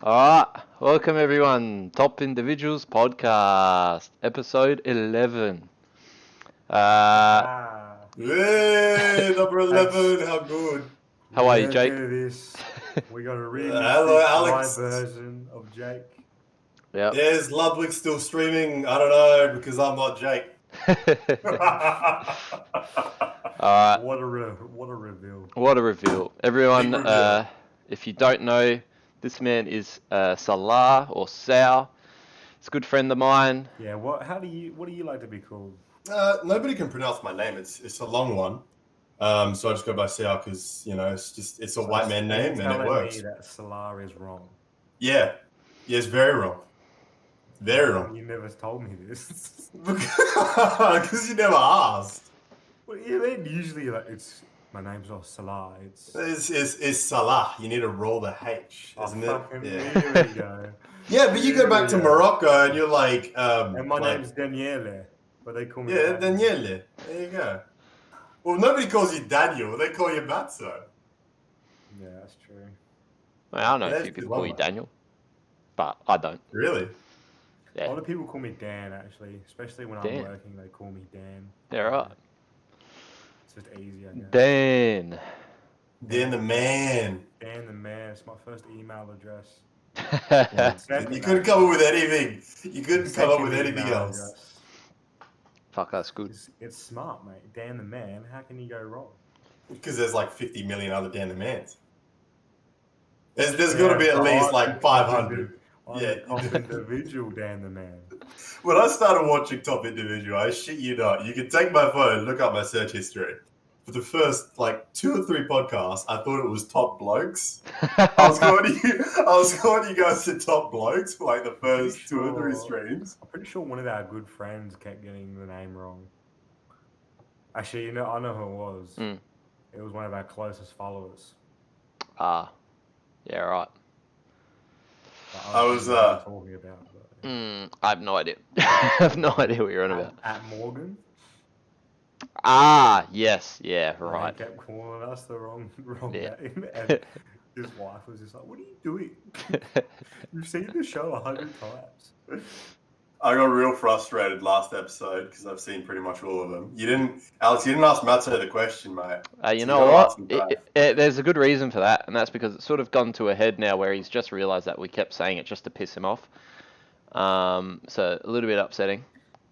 Alright, welcome everyone. Top Individuals Podcast, episode 11. Hey, number 11, how good? How are you, Let's Jake? do this. We got to remix Hello, this Alex. my version of Jake. Yep. Is Ludwig still streaming? I don't know, because I'm not Jake. Alright, What a reveal. what a reveal. Everyone, Big reveal. if you don't know, this man is Salah or Sal. He's a good friend of mine. Yeah. What do you like to be called? Nobody can pronounce my name. It's a long one. So I just go by Xiao because, it's a white man name and it works. Me that Salah is wrong. Yeah. It's very wrong. Very wrong. You never told me this. Because you never asked. Well, you mean usually my name's not Salah. It's Salah. You need to roll the H, isn't it? Here we go. Yeah, but you go back to Morocco and you're like... and my name's Daniele, but they call me... Yeah, Daniele. There you go. Well, nobody calls you Daniel. They call you Matzo. Yeah, that's true. Well, I don't know if you could call you Daniel, but I don't. Really? A lot of people call me Dan, actually. Especially when I'm working, they call me Dan. Yeah, right. It's just easier. Dan. Dan the man. Dan the man. It's my first email address. You couldn't come up with anything. You couldn't come up with anything else. Fuck, that's good. It's smart, mate. Dan the man. How can you go wrong? Because there's like 50 million other Dan the mans. There's got to be at least like 500. Top Individual Dan the man. When I started watching Top Individual, I shit you not, you can take my phone, look up my search history. For the first like 2 or 3 podcasts, I thought it was Top Blokes. I was calling you guys to Top Blokes for like the first 2 or 3 streams. I'm pretty sure one of our good friends kept getting the name wrong. Actually, I know who it was. It was one of our closest followers. Yeah, right. I was talking about. I have no idea. I have no idea what you're on about. At Morgan. Yes, yeah, right. He kept calling us the wrong name, and his wife was just like, "What are you doing? You've seen the show 100 times." I got real frustrated last episode because I've seen pretty much all of them. Alex, you didn't ask Matzo the question, mate. You know what? There's a good reason for that, and that's because it's sort of gone to a head now where he's just realised that we kept saying it just to piss him off. So a little bit upsetting.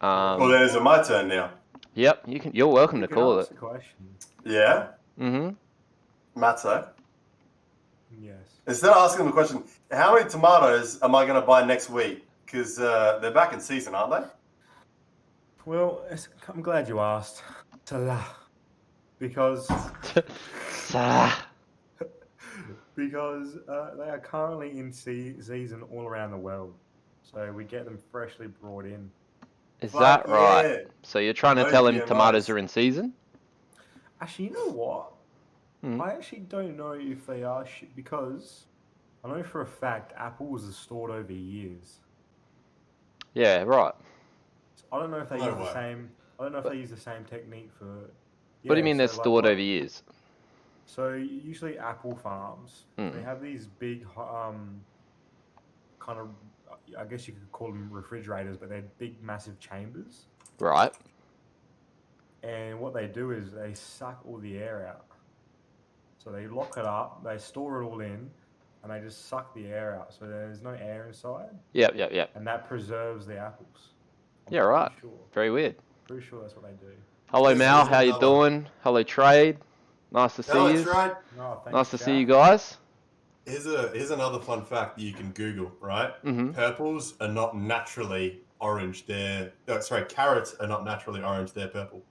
Well, then is it my turn now? Yep, you're welcome to call it. Yeah? Mm-hmm. Matzo? Yes. Instead of asking the question, how many tomatoes am I going to buy next week? Because they're back in season, aren't they? Well, I'm glad you asked. Salah. Because... because they are currently in season all around the world. So we get them freshly brought in. Is that right? Yeah. So you're trying to tell him tomatoes are in season? Actually, you know what? I actually don't know if they are because I know for a fact apples are stored over years. Yeah, right. So I don't know if they use the same. I don't know if they use the same technique for. What do you mean they're stored over years? So usually apple farms, they have these big, kind of, I guess you could call them refrigerators, but they're big, massive chambers. Right. And what they do is they suck all the air out. So they lock it up, they store it all in, and they just suck the air out. So there's no air inside. Yep. And that preserves the apples. Yeah, right. Sure. Very weird. Pretty sure that's what they do. Hello, Mal. How you doing? Hello, Trade. Nice to see you. Nice to see you guys. Here's another fun fact that you can Google, right? Purples are not naturally orange. Carrots are not naturally orange. They're purple.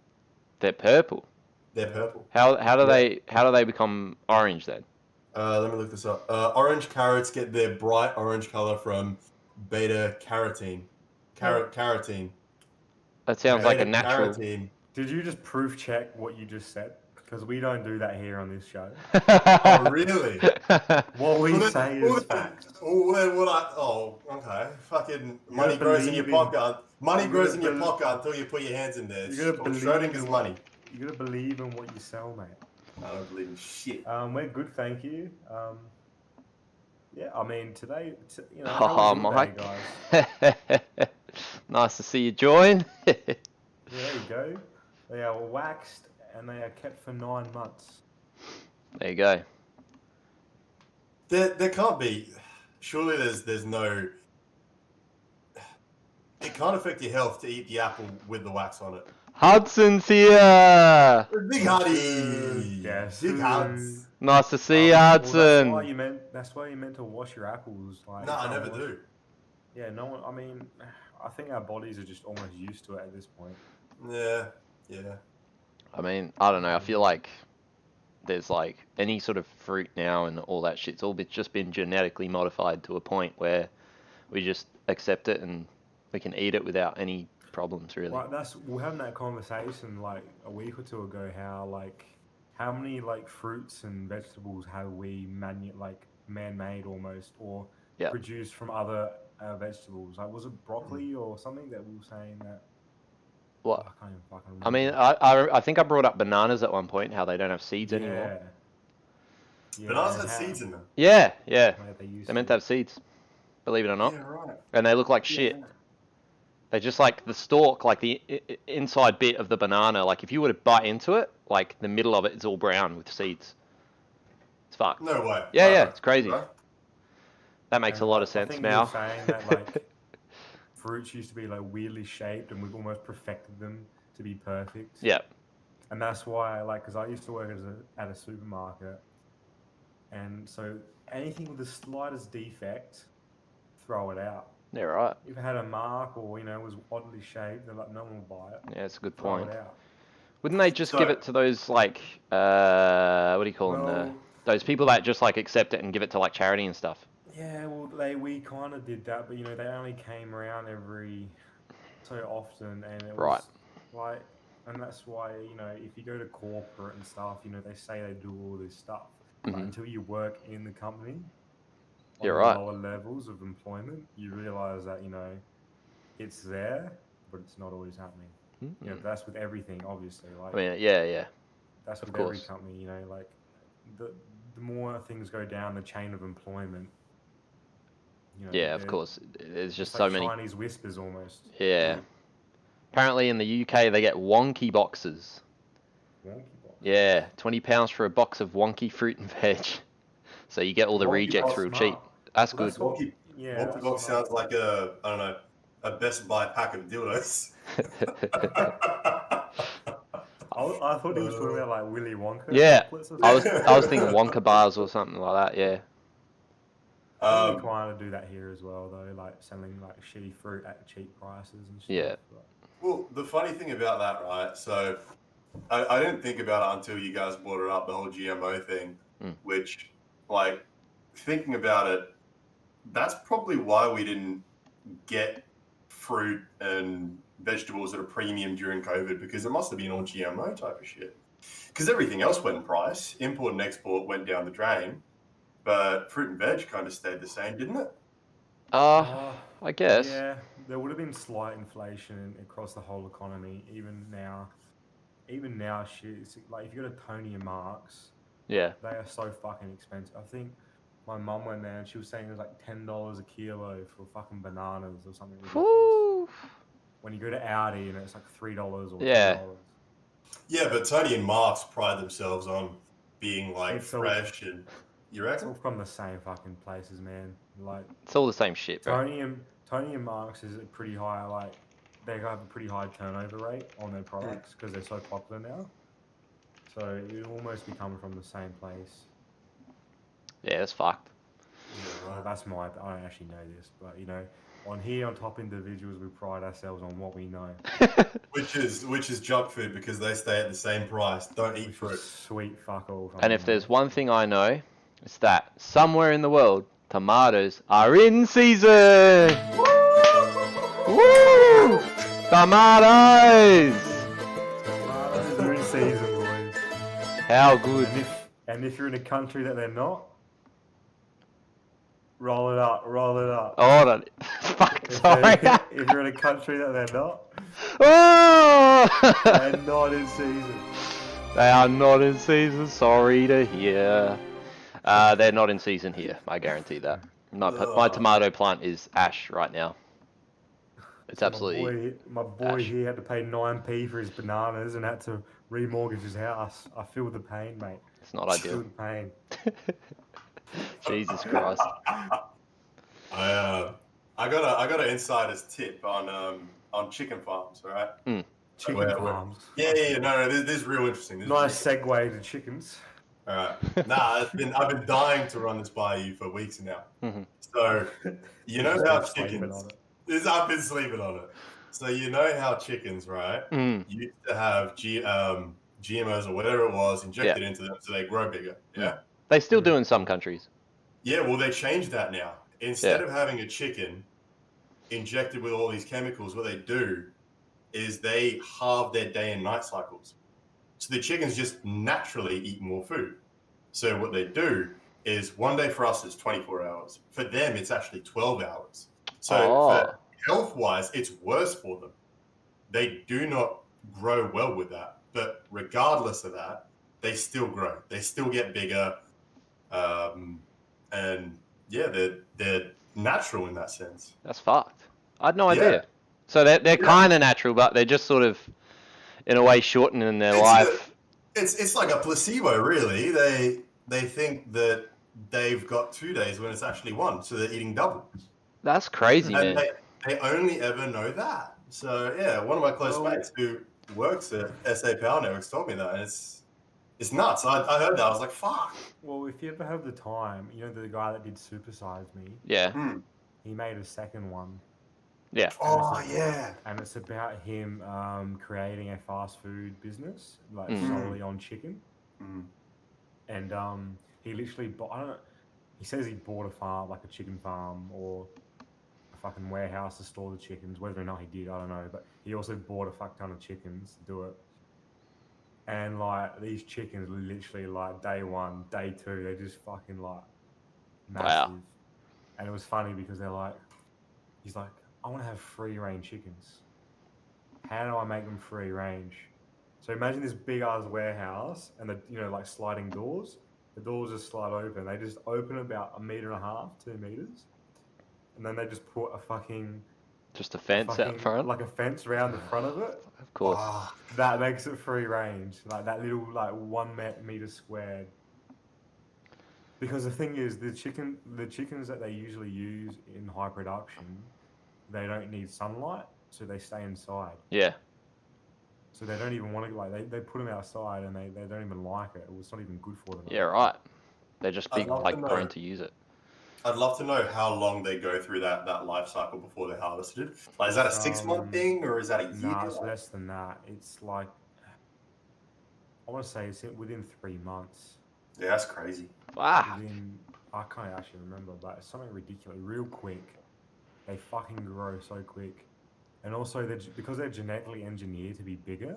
They're purple. They're purple. How do they become orange then? Let me look this up. Orange carrots get their bright orange color from beta carotene. Carotene. That sounds like a natural. Carotene. Did you just proof check what you just said? Because we don't do that here on this show. Oh, really? What we say is facts. Okay. Fucking money grows in your pocket. Money grows in your pocket until you put your hands in there. You gotta believe Schrodinger's money. You gotta believe in what you sell, mate. I don't believe in shit. We're good, thank you. Yeah, I mean today, you know, how Oh, was your day, Mike. guys? Nice to see you join. Yeah, there you go. They are waxed and they are kept for 9 months. There you go. There can't be. Surely there's no. It can't affect your health to eat the apple with the wax on it. Hudson's here. Big Huddy. Guess Big who? Huds. Nice to see you, Well, Hudson. that's why you meant to wash your apples. Like, No, you I can't never wash- do. Yeah, no one. I mean, I think our bodies are just almost used to it at this point. Yeah. I mean, I don't know. I feel like there's like any sort of fruit now and all that shit's all just been genetically modified to a point where we just accept it and we can eat it without any problems, really. Like we're having that conversation like a week or two ago. How many like fruits and vegetables have we man-made almost or Yeah. produced from other vegetables? Like was it broccoli or something that we were saying that? What? I can't even fucking remember. I mean, I think I brought up bananas at one point, how they don't have seeds anymore. Yeah. Bananas and have seeds in them. Yeah. Like, they used They're meant to have seeds, believe it or not. Yeah, right. And they look like shit. Yeah. They just like the stalk, like the inside bit of the banana. Like if you were to bite into it, like the middle of it is all brown with seeds. It's fucked. No way. Yeah, it's crazy. Right? That makes a lot of sense, I think Mal. you were saying that like fruits used to be like weirdly shaped, and we've almost perfected them to be perfect. Yeah. And that's why, like, because I used to work at a supermarket, and so anything with the slightest defect, throw it out. Yeah, right. If it had a mark or was oddly shaped, they're like, no one will buy it. Yeah, it's a good Throw point. it out. Wouldn't they just give it to those like what do you call them? Well, Those people that just like accept it and give it to like charity and stuff. yeah, well, we kind of did that, but they only came around every so often, and it was like, and that's why if you go to corporate and stuff, they say they do all this stuff, but until you work in the company, on You're the right. lower levels of employment, you realize that it's there, but it's not always happening. That's with everything, obviously. Like, I mean, yeah. that's of with every course. company. Like the more things go down the chain of employment. Yeah, of course. There's just it's so like many. Chinese whispers almost. Yeah. Apparently in the UK they get wonky boxes. Wonky box. Yeah, £20 for a box of wonky fruit and veg. So you get all the Wonky rejects box, real smart. cheap. That's Well, good. that's what- Wonky, Yeah, Wonky that's box smart. sounds like a Best Buy pack of dildos. I thought he was talking about like Willy Wonka. Yeah, chocolates or I was something. thinking Wonka bars or something like that. Yeah. I think we kind of do that here as well, though, like selling like shitty fruit at cheap prices and stuff. Yeah. But Well, the funny thing about that, right? So I didn't think about it until you guys brought it up, the whole GMO thing, which, like, thinking about it, that's probably why we didn't get fruit and vegetables at a premium during COVID, because it must have been all GMO type of shit. Because everything else went in price. Import and export went down the drain, but fruit and veg kind of stayed the same, didn't it? I guess. Yeah, there would have been slight inflation across the whole economy. Even now, shit. It's like if you go to Tony and Mark's, Yeah. they are so fucking expensive. I think my mum went there and she was saying it was like $10 a kilo for fucking bananas or something ridiculous. Whew. When you go to Aldi and it's like $3 or Yeah. $2. Yeah, but Tony and Mark's pride themselves on being like It's all- fresh, and you It's all reckon? from the same fucking places, man. Like It's all the same shit, bro. Tony and Mark's is a pretty high, like they have a pretty high turnover rate on their products because they're so popular now. So it almost be coming from the same place. Yeah, that's fucked. Yeah, Well, that's I don't actually know this, but on here on Top Individuals, we pride ourselves on what we know. Which is junk food, because they stay at the same price. Don't eat Which fruit. is sweet fuck all. And if there's one thing I know, it's that somewhere in the world, tomatoes are in season! Woo! Tomatoes! Tomatoes are in season, boys. How good. And if you're in a country that they're not, roll it up. Oh, no. Fuck, sorry. If you're in a country that they're not, Oh! they're not in season. They are not in season, sorry to hear. They're not in season here. I guarantee that. My tomato plant is ash right now. It's So absolutely. my boy ash. here had to pay 9p for his bananas and had to remortgage his house. I feel the pain, mate. It's not I feel ideal. the pain. Jesus Christ. I got an insider's tip on chicken farms, right? Chicken farms. Yeah. No, this is real interesting. Nice segue to chickens. All right. Nah, I've been dying to run this by you for weeks now. Mm-hmm. So, you know how chickens. I've been sleeping on it. So you know how chickens, right? Used to have GMOs or whatever it was injected into them so they grow bigger. Yeah. They still do in some countries. Yeah. Well, they changed that now. Instead of having a chicken injected with all these chemicals, what they do is they halve their day and night cycles. So the chickens just naturally eat more food. So what they do is one day for us is 24 hours. For them, it's actually 12 hours. So for health-wise, it's worse for them. They do not grow well with that. But regardless of that, they still grow. They still get bigger. And yeah, they're natural in that sense. That's fucked. I had no idea. So they're kind of natural, but they're just sort of, in a way, shortening their life. It's like a placebo, really. They think that they've got 2 days when it's actually one, so they're eating double. That's crazy, man. They only ever know that. So yeah, one of my close mates who works at SA Power Networks told me that, and it's nuts. I heard that. I was like, fuck. Well, if you ever have the time, you know the guy that did Super Size Me? Yeah. He made a second one. Yeah. And it's about him creating a fast food business, like solely on chicken. And he literally bought, he says he bought a farm, like a chicken farm or a fucking warehouse to store the chickens. Whether or not he did, I don't know. But he also bought a fuck ton of chickens to do it. And like these chickens, literally like day one, day two, they're just fucking like massive. Wow. And it was funny because he's like, I want to have free range chickens. How do I make them free range? So imagine this big ass warehouse and the like sliding doors. The doors just slide open. They just open about 1.5 meters, 2 meters, and then they just put a fence out front, like a fence around the front of it. Of course. That makes it free range, like that little like 1 meter squared. Because the thing is, the chickens that they usually use in high production, they don't need sunlight, so they stay inside. Yeah. So they don't even want to, they put them outside and they don't even like it. It's not even good for them. Yeah, right. They're just big, like prone to use it. I'd love to know how long they go through that life cycle before they're harvested. Like, is that a 6-month thing or is that a year? Nah, it's less than that. It's like, I want to say it's within 3 months. Yeah, that's crazy. Wow. I can't actually remember, but it's something ridiculous. Real quick. They fucking grow so quick. And also, because they're genetically engineered to be bigger,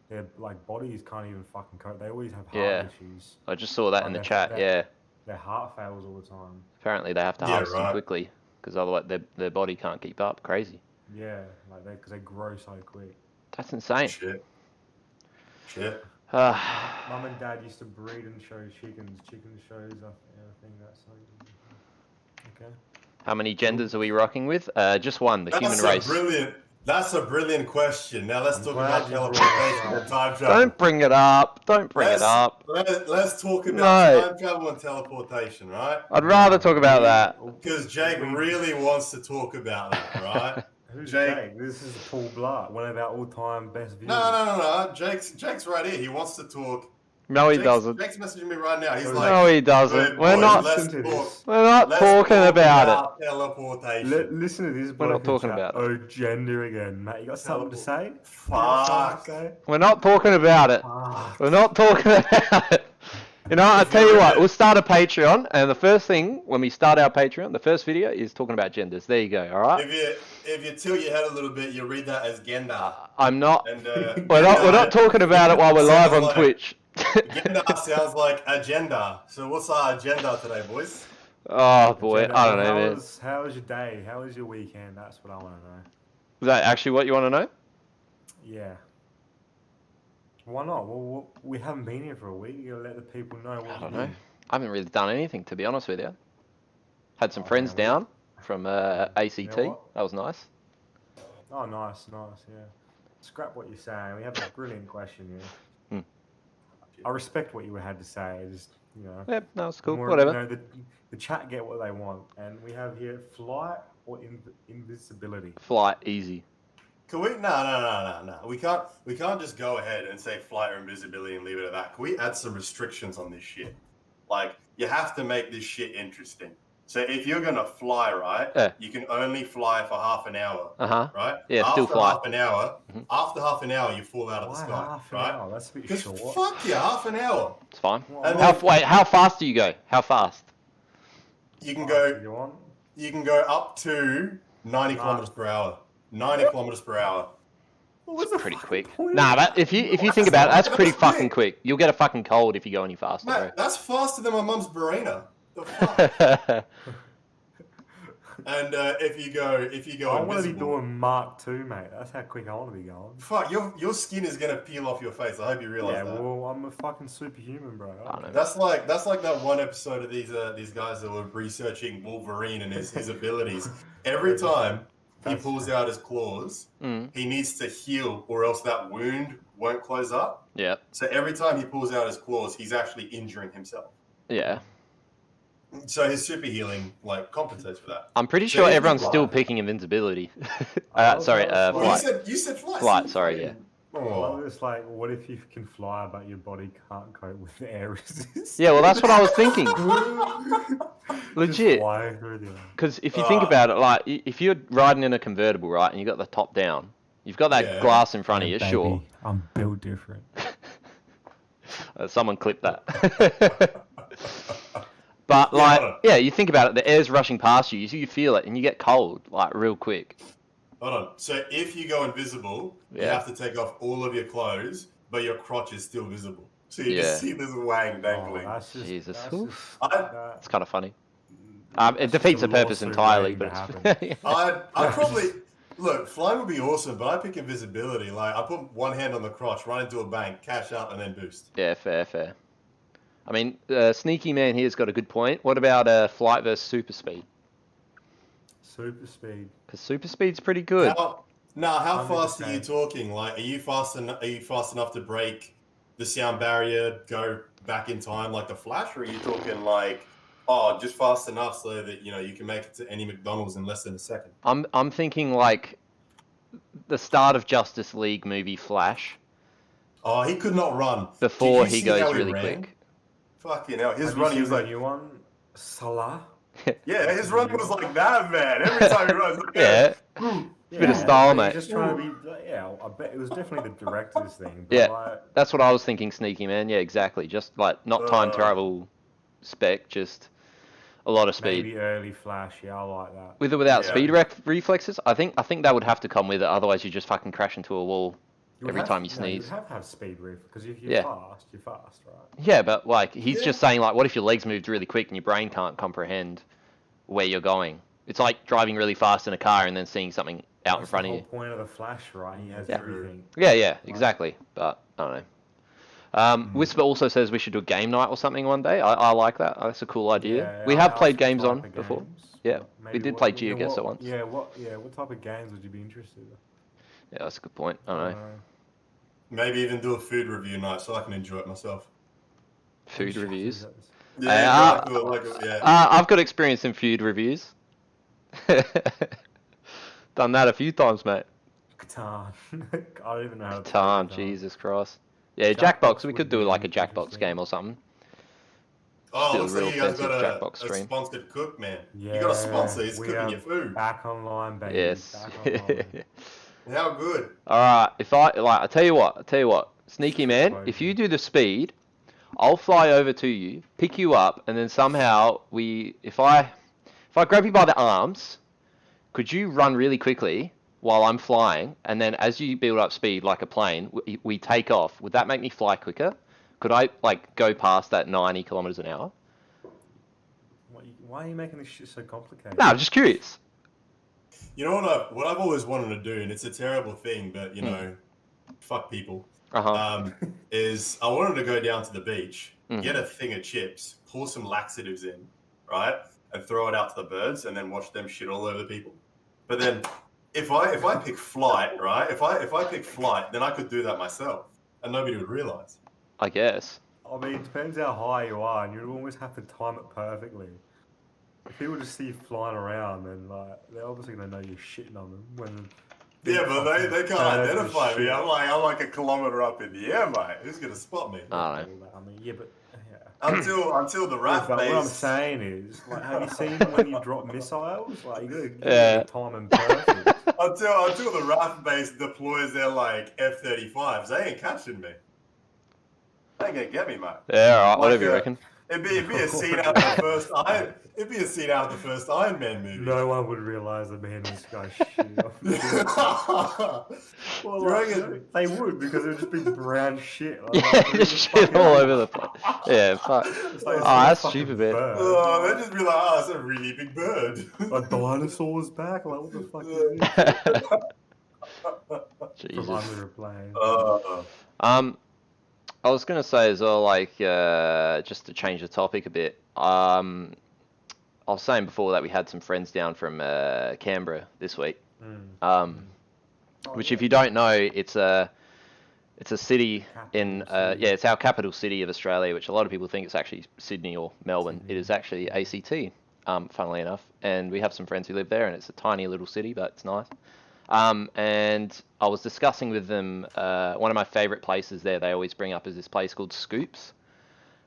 their like bodies can't even fucking cope. They always have heart issues. I just saw that in the chat. Their heart fails all the time. Apparently, they have to harvest them quickly because otherwise their body can't keep up. Crazy. Yeah, like because they grow so quick. That's insane. Shit. Mum and Dad used to breed and show chickens. Chicken shows, I think that's okay. How many genders are we rocking with? Just one, the human race. That's a brilliant question. Now let's talk about teleportation and time travel. Don't bring it up. Let's talk about time travel and teleportation, right? I'd rather talk about that. Because Jake really wants to talk about that, right? Who's Jake? This is Paul Blart, one of our all-time best viewers. No. Jake's right here. He wants to talk. No, he doesn't. Jake's messaging me right now. He's like, no, he doesn't. We're not talking about it. Teleportation. Listen to this. We're not talking about it. Oh, gender again, mate. You got something to say? Fuck. We're not talking about it. We're not talking about it. You know, I'll tell you what, we'll start a Patreon, and the first thing, when we start our Patreon, the first video is talking about genders. There you go, alright? If you tilt your head a little bit, you read that as gender. I'm not. And, we're not talking about it while we're live on Twitch. Agenda sounds like agenda. So what's our agenda today, boys? Oh boy, I don't know, man. How was your day? How was your weekend? That's what I want to know. Is that actually what you want to know? Yeah. Why not? Well, we haven't been here for a week. You gotta let the people know what I don't know. I haven't really done anything, to be honest with you. Had some friends down from ACT. You know what? That was nice. Oh, nice, yeah. Scrap what you're saying. We have a brilliant question here. I respect what you had to say. Just, you know. Yep, no, it's cool. More, Whatever. You know, the chat get what they want, and we have here flight or invisibility. Flight, easy. Can we? No. We can't just go ahead and say flight or invisibility and leave it at that. Can we add some restrictions on this shit? Like, you have to make this shit interesting. So if you're gonna fly, right, you can only fly for half an hour. Right? Yeah, still fly. After half an hour, you fall out of the sky. Half an right? hour? That's a bit short. Fuck yeah, half an hour. It's fine. Well, How fast do you go? How fast? You can go up to 90 kilometers per hour. 90 kilometers per hour. It's pretty quick. Nah, but if you think about it, that's pretty fucking quick. You'll get a fucking cold if you go any faster. Mate, that's faster than my mum's Barina. The fuck? And if you go I want to be invisible, doing Mark 2, mate. That's how quick I want to be going. fuck, your skin is gonna peel off your face. I hope you realize Yeah, that. well, I'm a fucking superhuman, bro. I know. That's like that one episode of these guys that were researching Wolverine and his abilities. Every time he pulls out his claws, he needs to heal, or else that wound won't close up. Yeah. So every time he pulls out his claws, he's actually injuring himself. Yeah. So his super healing compensates for that. I'm pretty sure everyone's still picking invincibility. Sorry, Well, flight. you said flight. Flight, sorry, yeah. Well, it's like, what if you can fly, but your body can't cope with the air resistance? Yeah, well, that's what I was thinking. Legit. Legit. Because if you think about it, like, if you're riding in a convertible, right, and you got the top down, you've got that glass in front of you, sure. I'm built different. Someone clip that. But, you think about it, the air's rushing past you, you feel it, and you get cold, real quick. Hold on. So if you go invisible, you have to take off all of your clothes, but your crotch is still visible. So you just see this wang dangling. Jesus. It's kind of funny. It defeats the purpose entirely, but it's... I'd probably... Look, flying would be awesome, but I pick invisibility. Like, I put one hand on the crotch, run into a bank, cash out, and then boost. Yeah, fair. I mean, Sneaky Man here's got a good point. What about flight versus super speed? Super speed. Because super speed's pretty good. How fast are you talking? Like, are you fast enough to break the sound barrier, go back in time like the Flash, or are you talking just fast enough so that you can make it to any McDonald's in less than a second? I'm thinking like the start of Justice League movie Flash. Oh, he could not run before he goes really quick. Fucking hell, his running was like... You want Salah? Yeah, his running was like that, man. Every time he runs, It's a bit of style, mate. Just trying to be, I bet it was definitely the director's thing. But that's what I was thinking, Sneaky Man. Yeah, exactly. Just not time travel spec, just a lot of speed. Maybe early Flash, I like that. With or without speed reflexes, I think that would have to come with it. Otherwise, you just fucking crash into a wall. Every time you sneeze. You have to have speed ref, because if you're fast, right? Yeah, but he's just saying what if your legs moved really quick and your brain can't comprehend where you're going? It's like driving really fast in a car and then seeing something out in front of you. That's the whole point of the Flash, right? He has everything. Yeah, exactly. But I don't know. Whisper also says we should do a game night or something one day. I like that. That's a cool idea. Yeah, we have played games on before. Yeah, we did play GeoGuessr once. Yeah, what type of games would you be interested in? Yeah, that's a good point. I don't know. Maybe even do a food review night so I can enjoy it myself. Food reviews? Yeah, I've got experience in food reviews. Done that a few times, mate. Catan. I don't even know how to Catan, Jesus Christ. Yeah, Jackbox. We could do a Jackbox game or something. Oh, looks like you guys got a sponsored cook, man. Yeah, you got a sponsor. He's cooking your food. Back online, baby. Yes. Back online. How good? All right. I tell you what, Sneaky Man. If you do the speed, I'll fly over to you, pick you up, and then somehow if I grab you by the arms, could you run really quickly while I'm flying, and then as you build up speed like a plane, we take off? Would that make me fly quicker? Could I go past that 90 kilometers an hour? Why are you making this shit so complicated? No, I'm just curious. You know what I've always wanted to do, and it's a terrible thing, but fuck people. Is I wanted to go down to the beach get a thing of chips, pour some laxatives in, right, and throw it out to the birds, and then watch them shit all over the people. But then, if I pick flight, right, if I pick flight, then I could do that myself, and nobody would realize. I guess. I mean, it depends how high you are, and you'd always have to time it perfectly. If people just see you flying around, then like they're obviously gonna know you're shitting on them when. Yeah, but they can't identify me. I'm like a kilometer up in the air, mate. Who's gonna spot me? I don't know. I mean, yeah, but yeah. Until the RAF But base. what I'm saying is, like, have you seen when you drop missiles? Like, you gotta Yeah. time them perfect. Until the RAF base deploys their like F-35s, they ain't catching me. They ain't gonna get me, mate. Yeah, all right, Like, whatever you reckon. It'd be a scene out of the first Iron. It'd be a scene out of the first Iron Man movie. No one would realize the man this guy shit off. Well, like, they would because it would just be brown shit. Like, Yeah, just shit all over the place. Yeah, fuck. It's like, Oh, it's like that's a fucking stupid, man. bird. Oh, they'd just be like, oh, it's a really big bird. A dinosaur's back? Like, what the fuck is this? Jesus. From under a plane. I was gonna say as well, like, just to change the topic a bit. I was saying before that we had some friends down from Canberra this week. Which, if you don't know, it's a city in it's our capital city of Australia, which a lot of people think it's actually Sydney or Melbourne. It is actually ACT, funnily enough, and we have some friends who live there, and it's a tiny little city, but it's nice. And I was discussing with them, one of my favorite places there they always bring up is this place called Scoops.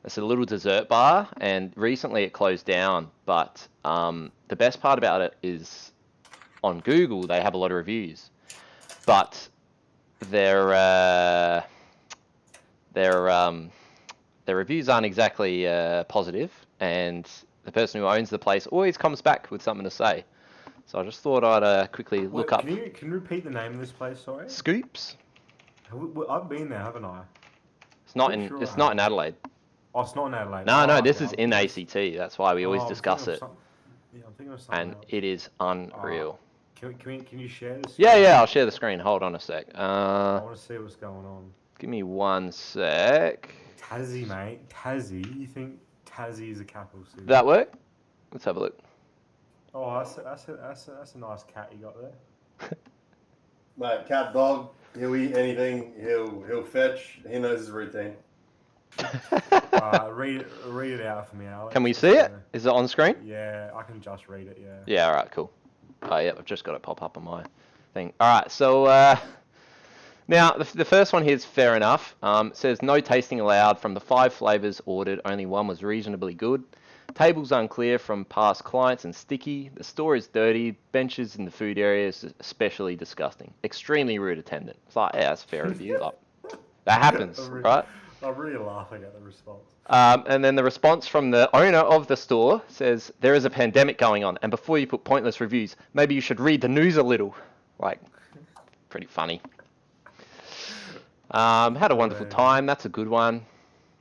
It's a little dessert bar, and recently it closed down, but the best part about it is on Google they have a lot of reviews, but their reviews aren't exactly positive, and the person who owns the place always comes back with something to say. So I just thought I'd quickly look up. Can you repeat the name of this place? Sorry. Scoops. I've been there, haven't I? It's not in Adelaide. Oh, it's not in Adelaide. No, this is in ACT. That's why we always discuss it. Yeah, I'm thinking of something And else. it is unreal. Can you share this? Yeah, I'll share the screen. Hold on a sec. I want to see what's going on. Give me 1 sec. Tassie, mate. Tassie. You think Tassie is a capital city? Did that work? Let's have a look. Oh, that's a nice cat you got there. Mate, cat, dog, he'll eat anything. He'll fetch. He knows his routine. Read it out for me, Alex. Can we see it? Is it on screen? Yeah, I can just read it. Yeah. Yeah. All right. Cool. Oh yeah, I've just got it pop up on my thing. All right. So now the first one here is fair enough. It says no tasting allowed from the 5 flavors ordered. Only one was reasonably good. Tables unclear from past clients and sticky. The store is dirty. Benches in the food area is especially disgusting. Extremely rude attendant. It's like, yeah, that's a fair review. Like, that happens, right? I'm really laughing at the response. And then the response from the owner of the store says, there is a pandemic going on, and before you put pointless reviews, maybe you should read the news a little. Like, pretty funny. Had a wonderful time. That's a good one,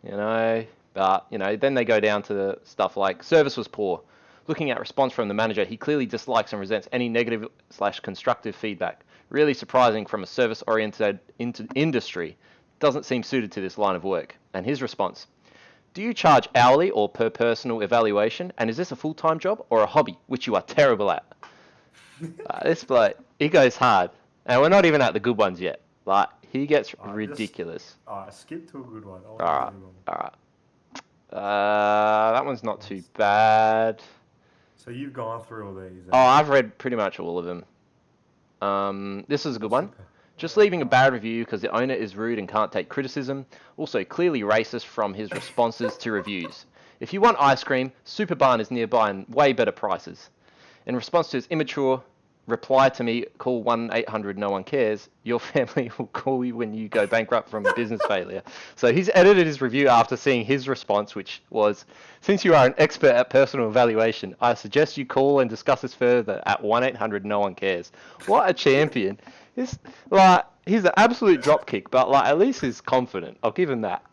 you know. But, you know, then they go down to the stuff like service was poor. Looking at response from the manager, he clearly dislikes and resents any negative/constructive feedback. Really surprising from a service-oriented industry. Doesn't seem suited to this line of work. And his response, do you charge hourly or per personal evaluation? And is this a full-time job or a hobby, which you are terrible at? This bloke, he goes hard. And we're not even at the good ones yet. Like, he gets ridiculous. Skip to a good one. All right. That one's not too bad. So you've gone through all these. Oh, I've read pretty much all of them. This is a good one. Just leaving a bad review because the owner is rude and can't take criticism. Also, clearly racist from his responses to reviews. If you want ice cream, Super Barn is nearby and way better prices. In response to his immature reply to me, call 1-800-no-one-cares. Your family will call you when you go bankrupt from a business failure. So he's edited his review after seeing his response, which was, since you are an expert at personal evaluation, I suggest you call and discuss this further at 1-800-no-one-cares. What a champion. He's an absolute dropkick, but like at least he's confident. I'll give him that.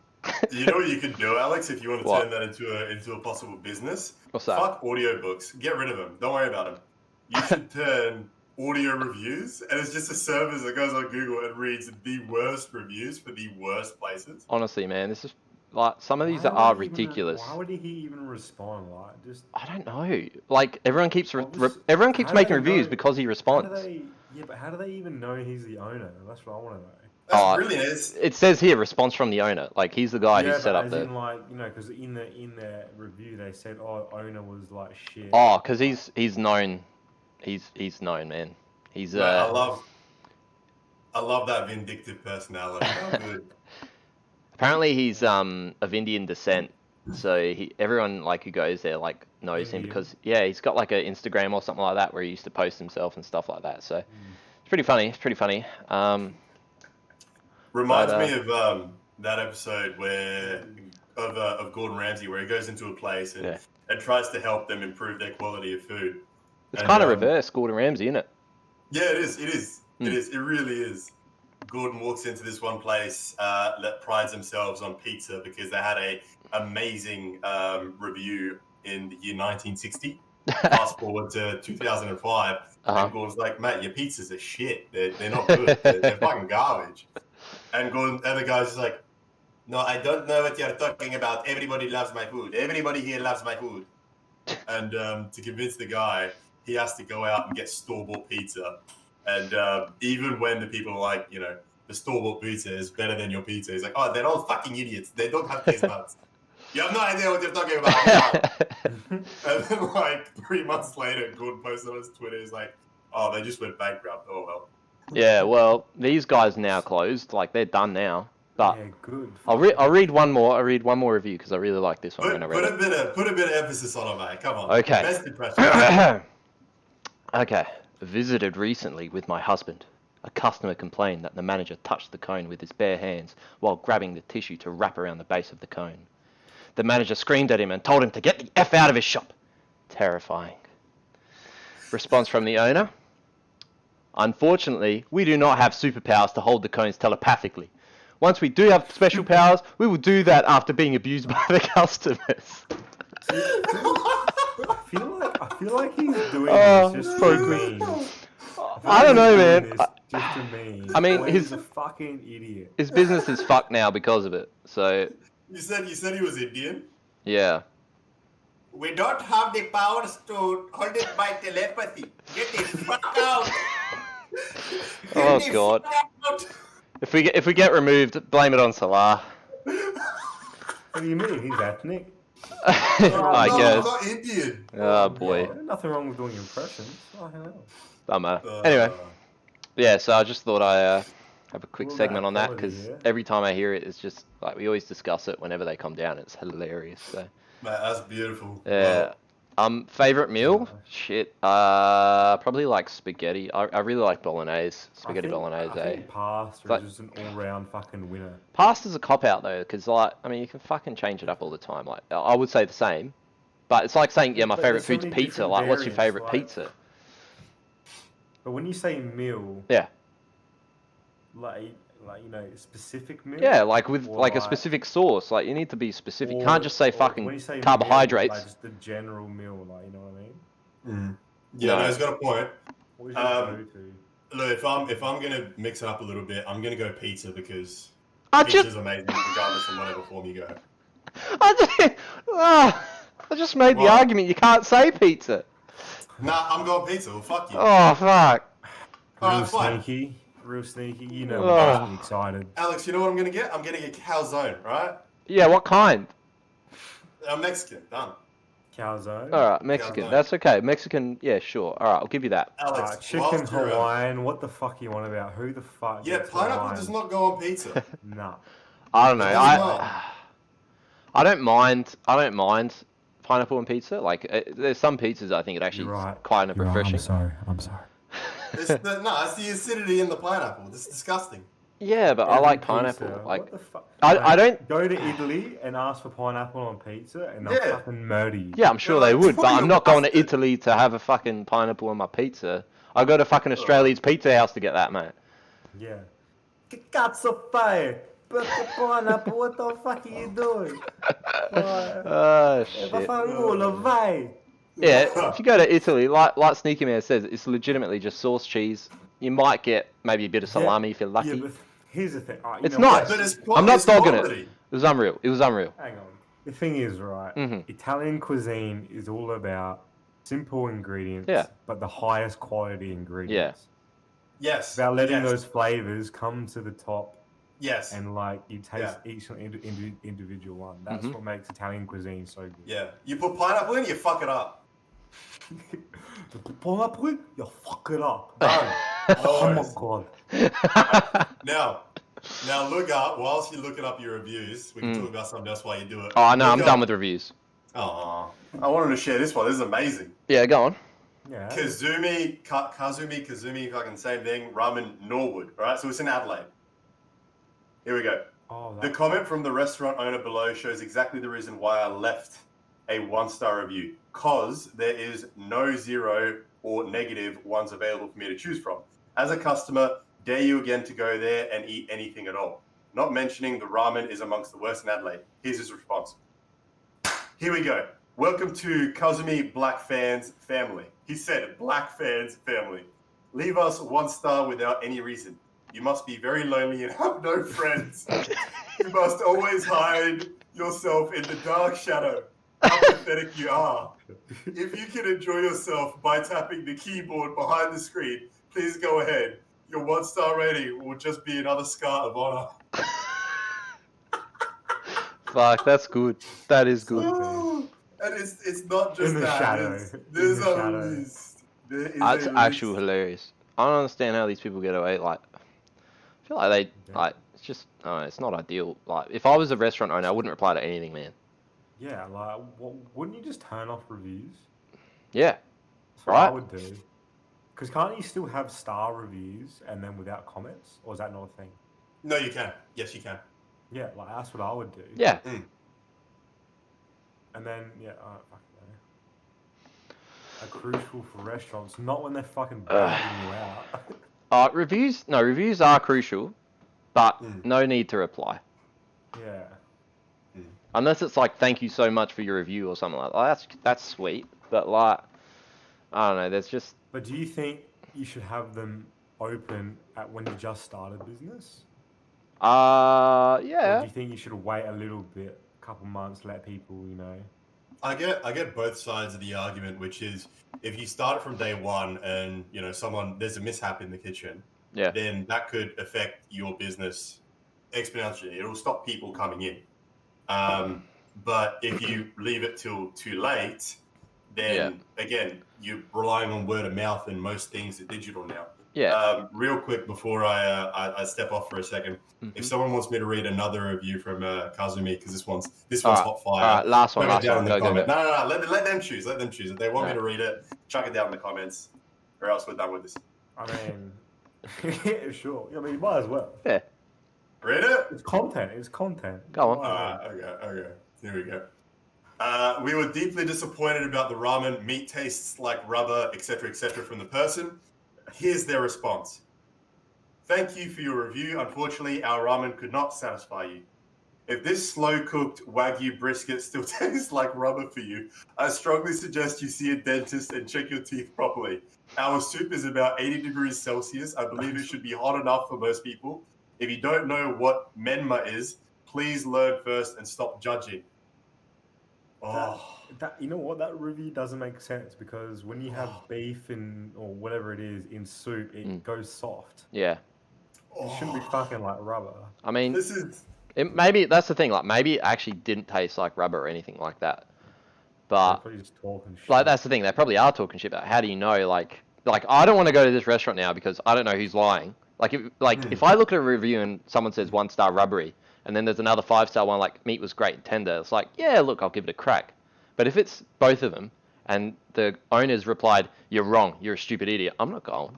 You know what you can do, Alex, if you want to turn that into a possible business? What's that? Fuck audiobooks. Get rid of them. Don't worry about them. You should turn audio reviews, and it's just a service that goes on Google and reads the worst reviews for the worst places. Honestly, man, this is Like some of these Why are would he even- ridiculous. Why would he even respond? Like, just I don't know. Like everyone keeps Obviously- everyone keeps how do making they reviews know- because he how responds. do they? Yeah, but how do they even know he's the owner? That's what I want to know. That's brilliant. It says here response from the owner. Like he's the guy who Yeah, set but up as the. in like because in the review they said, oh, owner was like shit. Oh, because he's known. He's known, man. He's Mate, I love that vindictive personality. Oh, good. Apparently he's of Indian descent, so everyone like who goes there like knows him Indian? because he's got like an Instagram or something like that where he used to post himself and stuff like that. So it's pretty funny. It's pretty funny. Reminds me of that episode where of Gordon Ramsay where he goes into a place and tries to help them improve their quality of food. It's kind of reverse Gordon Ramsay, isn't it? Yeah, it is. It is. It is. It really is. Gordon walks into this one place that prides themselves on pizza because they had a amazing review in the year 1960. Fast forward to 2005, and Gordon's like, "Mate, your pizzas are shit. They're not good. They're fucking garbage." And the guy's just like, "No, I don't know what you're talking about. Everybody loves my food. Everybody here loves my food." And to convince the guy, he has to go out and get store-bought pizza. And even when the people are like, the store-bought pizza is better than your pizza, he's like, "Oh, they're all fucking idiots. They don't have taste buds. You have no idea what you're talking about." And then, like 3 months later, Gordon posted on his Twitter, he's like, "Oh, they just went bankrupt. Oh well." Yeah, well, these guys now closed. Like they're done now. But Yeah, good. I'll read one more. I'll read one more review because I really like this one. Put a bit of emphasis on it, mate. Come on. Okay. Best impression. Okay. Visited recently with my husband. A customer complained that the manager touched the cone with his bare hands while grabbing the tissue to wrap around the base of the cone. The manager screamed at him and told him to get the F out of his shop. Terrifying. Response from the owner. Unfortunately, we do not have superpowers to hold the cones telepathically. Once we do have special powers, we will do that after being abused by the customers. I feel like he's doing this just so to good. me. I don't know, man. Just to me. I mean, he's a fucking idiot. His business is fucked now because of it. So You said he was Indian? yeah. We don't have the powers to hold it by telepathy. Get the fuck out! Oh God. If we get removed, blame it on Salah. What do you mean? He's ethnic. I guess. I'm not Indian. Oh boy. Yeah, nothing wrong with doing impressions. Oh, hell. Bummer. Anyway, yeah. So I just thought I have a quick Well, segment that on that quality, because yeah. every time I hear it, it's just like we always discuss it whenever they come down. It's hilarious. So Mate, that's beautiful. yeah. Favorite meal? Shit. Probably like spaghetti. I really like bolognese. Spaghetti bolognese. I think pasta But- is just an all-round fucking winner. Pasta's a cop out though, because like I mean you can fucking change it up all the time. Like I would say the same, but it's like saying my But favorite there's so food's many pizza. different Like what's your variants, favorite like- pizza? But when you say meal, Yeah. like specific meal. Yeah, like with Or like a specific sauce. Like you need to be specific. You can't just say or fucking when you say carbohydrates. Meal, like just the general meal, like you know what I mean. Yeah, No. no, he's got a point. What is your go-to? Look, if I'm gonna mix it up a little bit, I'm gonna go pizza because I pizza's just amazing regardless of whatever form you go. I just made the What? argument you can't say pizza. Nah, I'm going pizza. Well, fuck you. Oh fuck. Alright, fine. Real sneaky. You know, Oh. I'm excited. Alex, you know what I'm gonna get? I'm gonna get calzone, right? Yeah, what kind? I'm Mexican. Done. Calzone. Alright, Mexican. Calzone. That's okay. Mexican, yeah, sure. Alright, I'll give you that. Alex, Chicken whilst you're, Hawaiian. What the fuck you want about? Who the fuck? Yeah, gets pineapple Hawaiian? does not go on pizza. Nah. I don't know. It does not. I don't mind. I don't mind pineapple on pizza. Like, there's some pizzas I think it actually You're is right. kind of refreshing. I'm sorry. It's the acidity in the pineapple. It's disgusting. Yeah, but I Every like pizza, pineapple. Like, what the fuck? I don't. go to Italy and ask for pineapple on pizza, and they'll Yeah. fucking murder you. Yeah, I'm sure You're they like, would, but "What are I'm you not going to bastard?" Italy to have a fucking pineapple on my pizza. I go to fucking Australia's Pizza House to get that, mate. Yeah. Che cazzo fai? Put the pineapple. What the fuck are you doing? Oh shit. Vaffanculo, vai. Yeah, if you go to Italy, like Sneaky Man says, it's legitimately just sauce, cheese. You might get maybe a bit of salami if you're lucky. Yeah, but here's the thing. It's you know nice. what? But it's I'm not it's dogging quality. it. It was unreal. It was unreal. Hang on. The thing is, right? Italian cuisine is all about simple ingredients, but the highest quality ingredients. Yes. About letting those flavors come to the top. Yes. And like you taste each individual one. That's what makes Italian cuisine so good. Yeah. You put pineapple in, you fuck it up. You put pineapple in, you fuck it up. Oh my god. Now look up, whilst you're looking up your reviews, we can talk about something else while you do it. Oh, no, I'm done with reviews. Oh, I wanted to share this one. This is amazing. Yeah, go on. Yeah. Kazumi, fucking same thing, Ramen Norwood, right? So it's in Adelaide. Here we go. Oh, the comment from the restaurant owner below shows exactly the reason why I left a 1-star review. Cause there is no 0 or negative ones available for me to choose from. As a customer, dare you again to go there and eat anything at all. Not mentioning the ramen is amongst the worst in Adelaide. Here's his response. Here we go. Welcome to Kazumi Black Fans family. He said, Black Fans family. Leave us 1 star without any reason. You must be very lonely and have no friends. You must always hide yourself in the dark shadow. How pathetic you are. If you can enjoy yourself by tapping the keyboard behind the screen, please go ahead. Your 1-star rating will just be another scar of honor. Fuck, that's good. That is good. And it's not just in the that. shadow. There's in the a shadow. list. That's actually hilarious. I don't understand how these people get away. Like, I feel like it's just, it's not ideal. Like, if I was a restaurant owner, I wouldn't reply to anything, man. Yeah, like, wouldn't you just turn off reviews? Yeah. That's what I would do. Because can't you still have star reviews and then without comments? Or is that not a thing? No, you can. Yes, you can. Yeah, like, that's what I would do. Yeah. And then, are crucial for restaurants, not when they're fucking bagging you out. Reviews are crucial, but no need to reply. Yeah. Unless it's like, thank you so much for your review or something like that. That's sweet, but like, I don't know, there's just... But do you think you should have them open at when you just started business? Yeah. Or do you think you should wait a little bit, a couple months, let people, I get both sides of the argument, which is if you start from day one and there's a mishap in the kitchen, then that could affect your business exponentially. It'll stop people coming in. But if you leave it till too late, then again you're relying on word of mouth, and most things are digital now. Yeah. Real quick before I step off for a second, if someone wants me to read another review from Kazumi, because this one's hot fire. All right, last one. Go. No. Let them choose. If they want me to read it, chuck it down in the comments, or else we're done with this. I mean, yeah, sure. I mean, you might as well. Yeah. Read it. It's content. Go on. Okay. Here we go. We were deeply disappointed about the ramen. Meat tastes like rubber, etc., from the person. Here's their response. Thank you for your review. Unfortunately, our ramen could not satisfy you. If this slow-cooked Wagyu brisket still tastes like rubber for you, I strongly suggest you see a dentist and check your teeth properly. Our soup is about 80 degrees Celsius. I believe it should be hot enough for most people. If you don't know what menma is, please learn first and stop judging. You know what? That review doesn't make sense, because when you have beef or whatever it is in soup, it goes soft. Yeah. It shouldn't be fucking like rubber. I mean, maybe that's the thing. Like, maybe it actually didn't taste like rubber or anything like that. But probably just talking shit. Like, that's the thing. They probably are talking shit. But how do you know? Like I don't want to go to this restaurant now because I don't know who's lying. If I look at a review and someone says 1-star rubbery, and then there's another 5-star one like meat was great and tender, it's like, yeah, look, I'll give it a crack. But if it's both of them and the owners replied, you're wrong, you're a stupid idiot, I'm not going.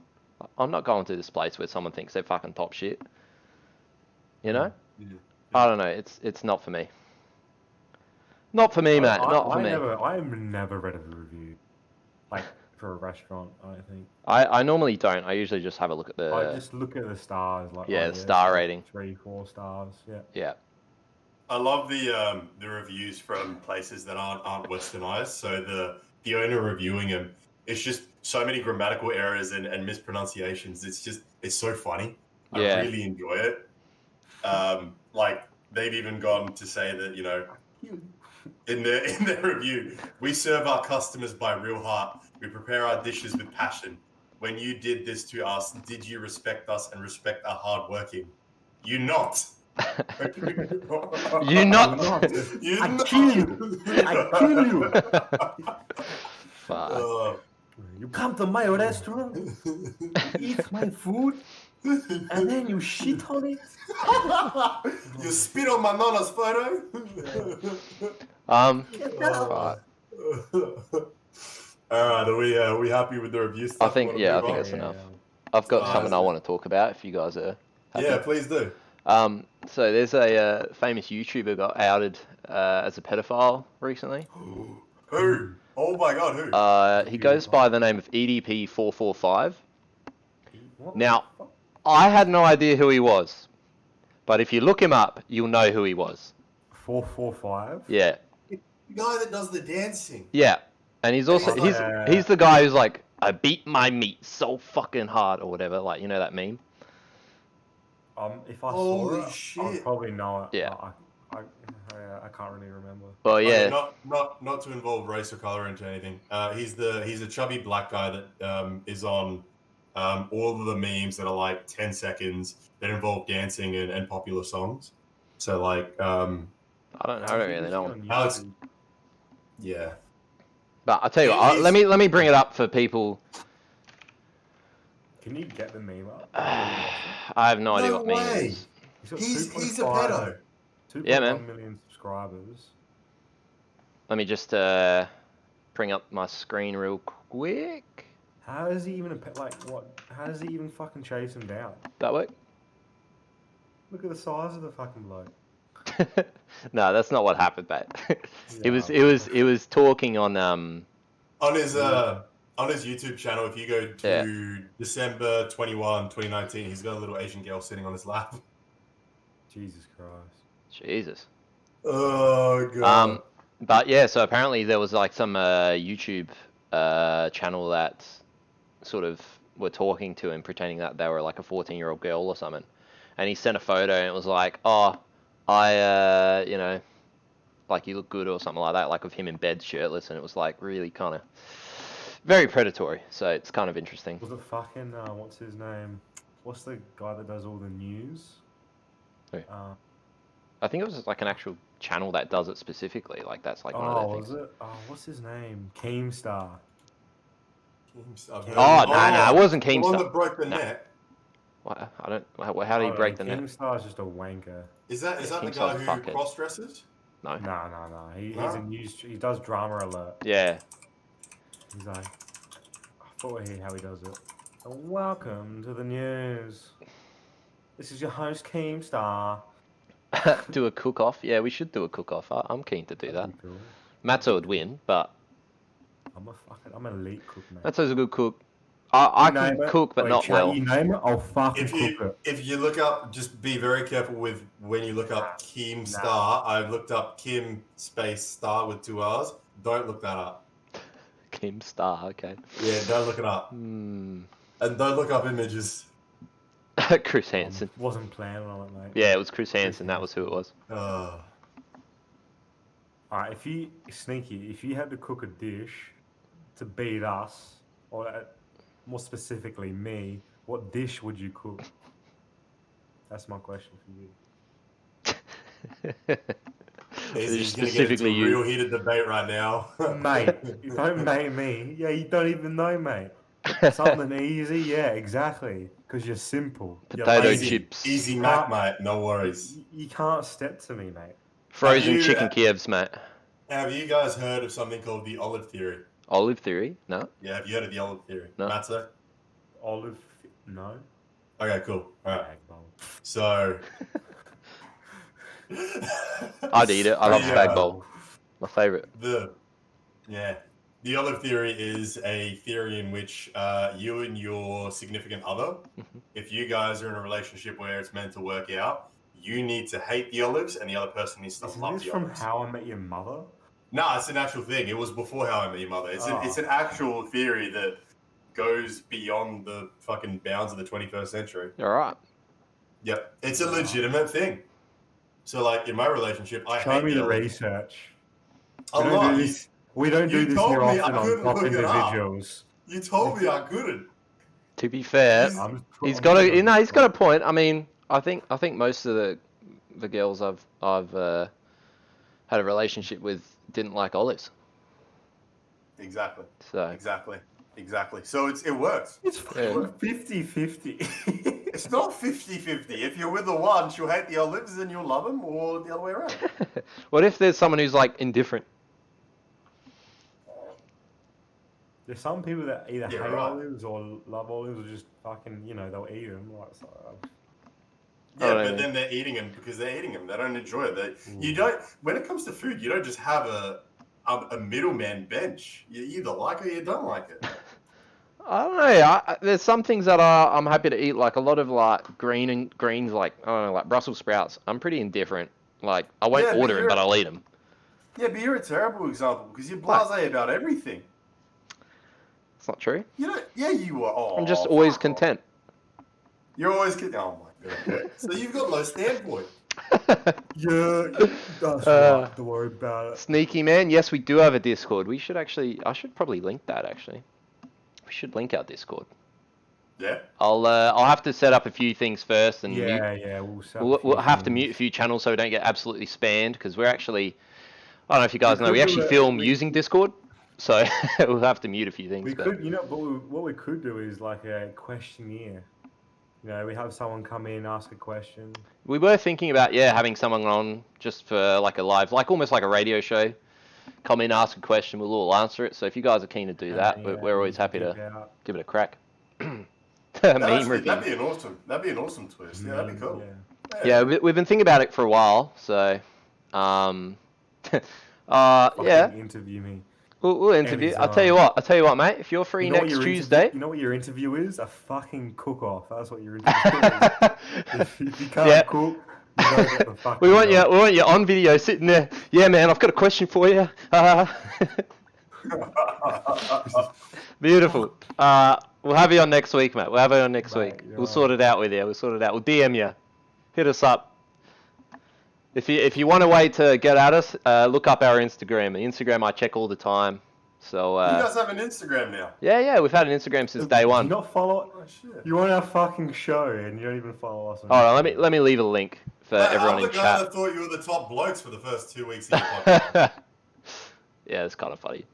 I'm not going to this place where someone thinks they're fucking top shit. You know? Yeah. I don't know. It's not for me. Not for me, Matt. Not for me. I've never read a review, like, for a restaurant, I don't think. I normally don't. I usually just have a look at the... I just look at the stars. Like, the star rating. 3-4 stars, yeah. Yeah. I love the reviews from places that aren't westernized. So the owner reviewing them, it's just so many grammatical errors and mispronunciations. It's so funny. I really enjoy it. Like they've even gone to say that, you know, in their review, we serve our customers by real heart. We prepare our dishes with passion. When you did this to us, did you respect us and respect our hard working? You not. You not. You I not. kill you. I kill you. Fuck. You come to my restaurant, eat my food, and then you shit on it. You spit on my nana's photo. Get out. Right. All right, are we happy with the review stuff? I think You wanna move on? that's enough. I've got something I want to talk about if you guys are happy. Yeah, please do. So there's a famous YouTuber got outed as a pedophile recently. Who? Oh my god, who? He goes by the name of EDP445. What Now, the fuck? I had no idea who he was, but if you look him up, you'll know who he was. 445. Yeah, The guy that does the dancing. yeah, and he's also he's the guy who's like, I beat my meat so fucking hard or whatever, like, you know that meme. If I Holy saw it, shit. I'd probably know it. Yeah. I can't really remember. But Okay, yeah, not to involve race or color into anything. He's a chubby black guy that is on all of the memes that are like 10 seconds that involve dancing and popular songs. So like, I don't really know him. Alex, yeah. But I'll tell you what, let me bring it up for people. Can you get the meme up? I have no idea No what meme it way. is. He's a pedo. 2.1 Yeah, man. million subscribers. Let me just bring up my screen real quick. How is he even how does he even fucking chase him down? That work? Look at the size of the fucking bloke. No, that's not what happened, mate. It Yeah. was talking on On his YouTube channel, if you go to December 21, 2019, he's got a little Asian girl sitting on his lap. Jesus Christ. Jesus. Oh god. But yeah, so apparently there was like some YouTube channel that sort of were talking to him, pretending that they were like a 14-year-old girl or something, and he sent a photo and it was like, oh, I you know, like, you look good or something like that, like of him in bed shirtless, and it was like really kind of very predatory. So it's kind of interesting. Was it fucking what's his name? What's the guy that does all the news? Who? I think it was like an actual channel that does it specifically. Like that's like one of their things. Was it? Oh, what's his name? Keemstar. Oh, no, it wasn't The one Keemstar. that broke the No. net. What? I don't. How do you break the net? Keemstar's just a wanker. Is that the Keemstar's guy who fucking- cross dresses? No. No. He's No? a news. He does Drama Alert. Yeah. He's like, I thought we'd hear how he does it. Welcome to the news. This is your host Keemstar. Do a cook-off. Yeah, we should do a cook-off. I'm keen to do that. That'd be cool. Matzo would win, but I'm an elite cook, man. Matzo's a good cook. I can name it? cook, but Wait, not chat, well. You name it, I'll fucking If cook it. you look up, just be very careful with when you look up Kim Star. I've looked up Kim space Star with 2 R's. Don't look that up. Kim Star, okay. Yeah, don't look it up. Hmm. And don't look up images. Chris Hansen. Wasn't planning on it, mate. Yeah, it was Chris Hansen. That was who it was. Alright, if you had to cook a dish to beat us, or more specifically me, what dish would you cook? That's my question for you. He's going to get into Specifically a real heated debate right now. Mate, you don't mate me. Yeah, you don't even know, mate. Something easy, yeah, exactly. Because you're simple. You're Potato lazy. chips. Easy Mac, mate. No worries. You can't step to me, mate. Frozen you- chicken Kievs, mate. Have you guys heard of something called the olive theory? Olive theory? No? Yeah, have you heard of the olive theory? No. Matzo? Olive, no. Okay, cool. All right. Bag bowl. So. I'd eat it. I love Yeah. spag bowl. My favourite. The olive theory is a theory in which you and your significant other, if you guys are in a relationship where it's meant to work out, you need to hate the olives and the other person needs to Isn't love this the from olives. How I Met Your Mother? No, it's an actual thing. It was before How I Met Your Mother. It's an actual theory that goes beyond the fucking bounds of the 21st century. Alright. Yep. It's a legitimate thing. So, like, in my relationship, I Show hate me the olives. research. I'm not. We don't do you this told here me I often on couldn't top look it up. individuals. You told me I couldn't. To be fair, I'm he's I'm got putting a on no, the he's got a spot. point. I mean, I think most of the girls I've had a relationship with didn't like olives. Exactly. So Exactly. So it works. It's Yeah. fucking 50-50. It's not 50-50. If you're with the one, she'll hate the olives and you'll love them, or the other way around. what if there's someone who's like indifferent? There's some people that either Yeah, hate right. olives or love olives, or just fucking, they'll eat them. Like, so, Yeah, Oh, but yeah. then they're eating them because they're eating them. They don't enjoy it. You don't. When it comes to food, you don't just have a middleman bench. You either like it or you don't like it. I don't know. There's some things that I'm happy to eat, like a lot of like greens, like I don't know, like Brussels sprouts. I'm pretty indifferent. Like I won't Yeah, but order them, but I'll eat them. Yeah, but you're a terrible example because you're Why? blasé about everything. It's not true. You know, yeah, you are. Oh, I'm just always fuck off. content. You're always kidding. Oh my god. So you've got low standpoint. yeah, that's right. Don't worry about it. Sneaky man. Yes, we do have a Discord. I should probably link that actually. We should link our Discord. Yeah. I'll have to set up a few things first and mute. Yeah, we'll set up We'll a few have to things. mute a few channels so we don't get absolutely spammed because we're actually, I don't know if you guys know, we could actually do it- film we- using Discord, so we'll have to mute a few things. We but could, but what we could do is like a questionnaire. We have someone come in, ask a question. we were thinking about having someone on just for like a live, like almost like a radio show. Come in, ask a question, we'll all answer it. So if you guys are keen to do that, we're always happy to give it a crack. That'd be an awesome twist. Yeah, that'd be cool. Yeah, we've been thinking about it for a while, so Interview me. We'll interview. I'll tell you what, mate. If you're free next Tuesday, you know what your interview is? A fucking cook-off. That's what your interview is. If you can't cook, you don't get the fucking we want job. you on video sitting there. Yeah, man, I've got a question for you. Beautiful. We'll have you on next week, mate. We'll have you on next week. We'll sort it out with you. We'll DM you. Hit us up. If you want a way to get at us, look up our Instagram. The Instagram I check all the time. So you guys have an Instagram now? Yeah, we've had an Instagram since day one. You not follow? Oh, shit. You're on our fucking show and you don't even follow us. All right, let me leave a link for everyone in chat. I'm the guy that thought you were the top blokes for the first 2 weeks of your podcast. Yeah, it's kind of funny.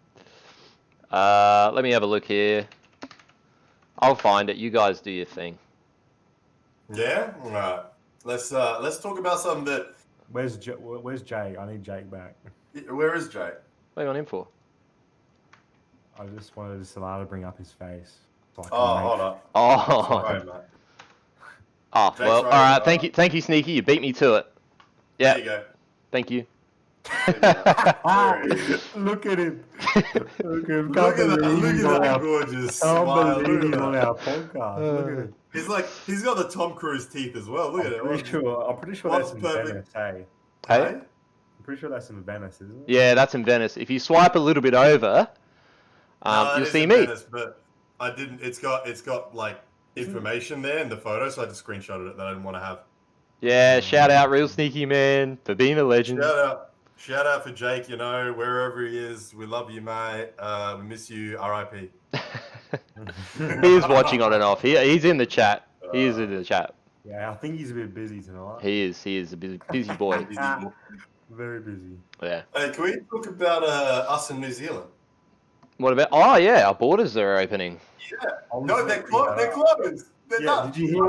Let me have a look here. I'll find it. You guys do your thing. Yeah. All right. Let's talk about something that. Where's Jake? I need Jake back. Where is Jake? What are you on him for? I just wanted to bring up his face. So Hold up. Oh. Sorry, mate. Oh, well, all right. Thank you, Sneaky. You beat me to it. Yeah. There you go. Thank you. Look at him. Look at him. Look at that gorgeous smile. Can't believe he's on our podcast. Look at him. He's got the Tom Cruise teeth as well. Look at it. I'm pretty sure that's in Venice, hey? Hey? I'm pretty sure that's in Venice, isn't it? Yeah, that's in Venice. If you swipe a little bit over, you'll see me. Venice, but I didn't. It's got like information there in the photo, so I just screenshotted it that I didn't want to have. Yeah, shout out, Real Sneaky Man, for being a legend. Shout out for Jake. Wherever he is, we love you, mate. We miss you. R.I.P. He is watching on and off. He's in the chat. He is in the chat. Yeah, I think he's a bit busy tonight. He is a busy boy. Very busy. Yeah. Hey, can we talk about us in New Zealand? What about? Oh yeah, our borders are opening. Yeah. No, they're closed. They're done. Did you hear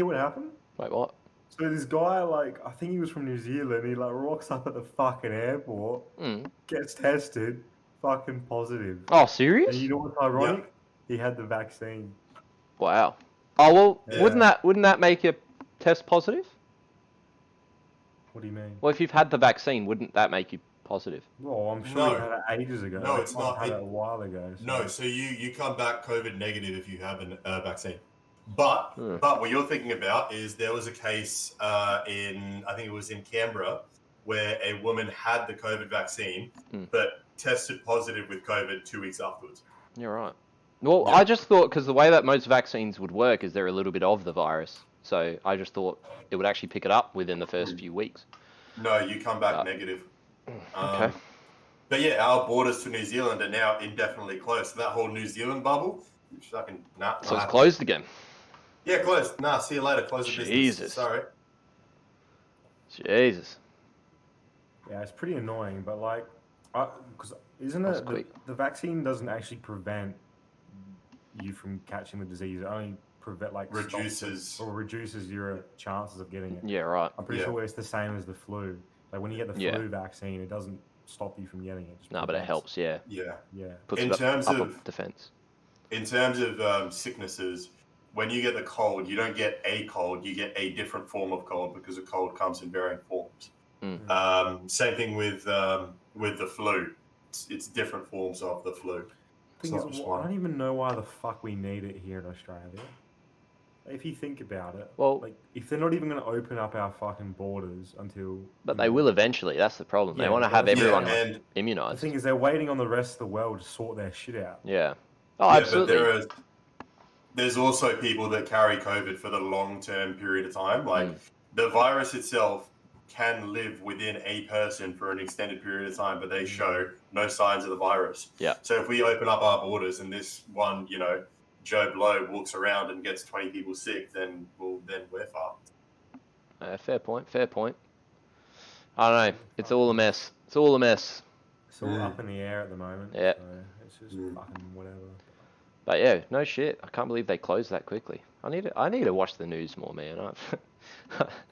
what happened? Wait, what? So this guy, I think he was from New Zealand. He rocks up at the fucking airport, gets tested, fucking positive. Oh, serious? And you know what's ironic? Yeah. He had the vaccine. Wow. Oh well, yeah. Wouldn't that make you test positive? What do you mean? Well, if you've had the vaccine, wouldn't that make you positive? Well, I'm sure he had it ages ago. No, it's not. Had it a while ago. So. No, so you come back COVID negative if you have a vaccine. But what you're thinking about is there was a case I think it was in Canberra, where a woman had the COVID vaccine, but tested positive with COVID 2 weeks afterwards. You're right. Well, yeah. I just thought, because the way that most vaccines would work is they're a little bit of the virus. So I just thought it would actually pick it up within the first few weeks. No, you come back negative. Okay. But yeah, our borders to New Zealand are now indefinitely closed. So that whole New Zealand bubble, fucking nah. So it's closed again. Yeah, closed. Nah, see you later. Close the business. Jesus. Sorry. Jesus. Yeah, it's pretty annoying, but like, because isn't That's it quick. the vaccine doesn't actually prevent you from catching the disease. It only Reduces reduces your chances of getting it. Yeah, right. I'm pretty sure it's the same as the flu. Like when you get the flu vaccine, it doesn't stop you from getting it. No, but it helps. Yeah. Yeah. Yeah. Puts In it terms up of defense. In terms of sicknesses, when you get the cold, you don't get a cold, you get a different form of cold because a cold comes in varying forms. Same thing with the flu. It's different forms of the flu. Thing is, I don't even know why the fuck we need it here in Australia. If you think about it, well, like if they're not even going to open up our fucking borders until, but they will eventually. That's the problem. They want to have everyone immunized. The thing is, they're waiting on the rest of the world to sort their shit out. Yeah. Oh, absolutely. But there's also people that carry COVID for the long-term period of time. Like the virus itself can live within a person for an extended period of time, but they show no signs of the virus. Yeah. So if we open up our borders and this one, Joe Blow walks around and gets 20 people sick, then we're fucked. Fair point. I don't know. It's all a mess. It's all up in the air at the moment. Yeah. So it's just fucking whatever. But yeah, no shit. I can't believe they closed that quickly. I need to watch the news more, man.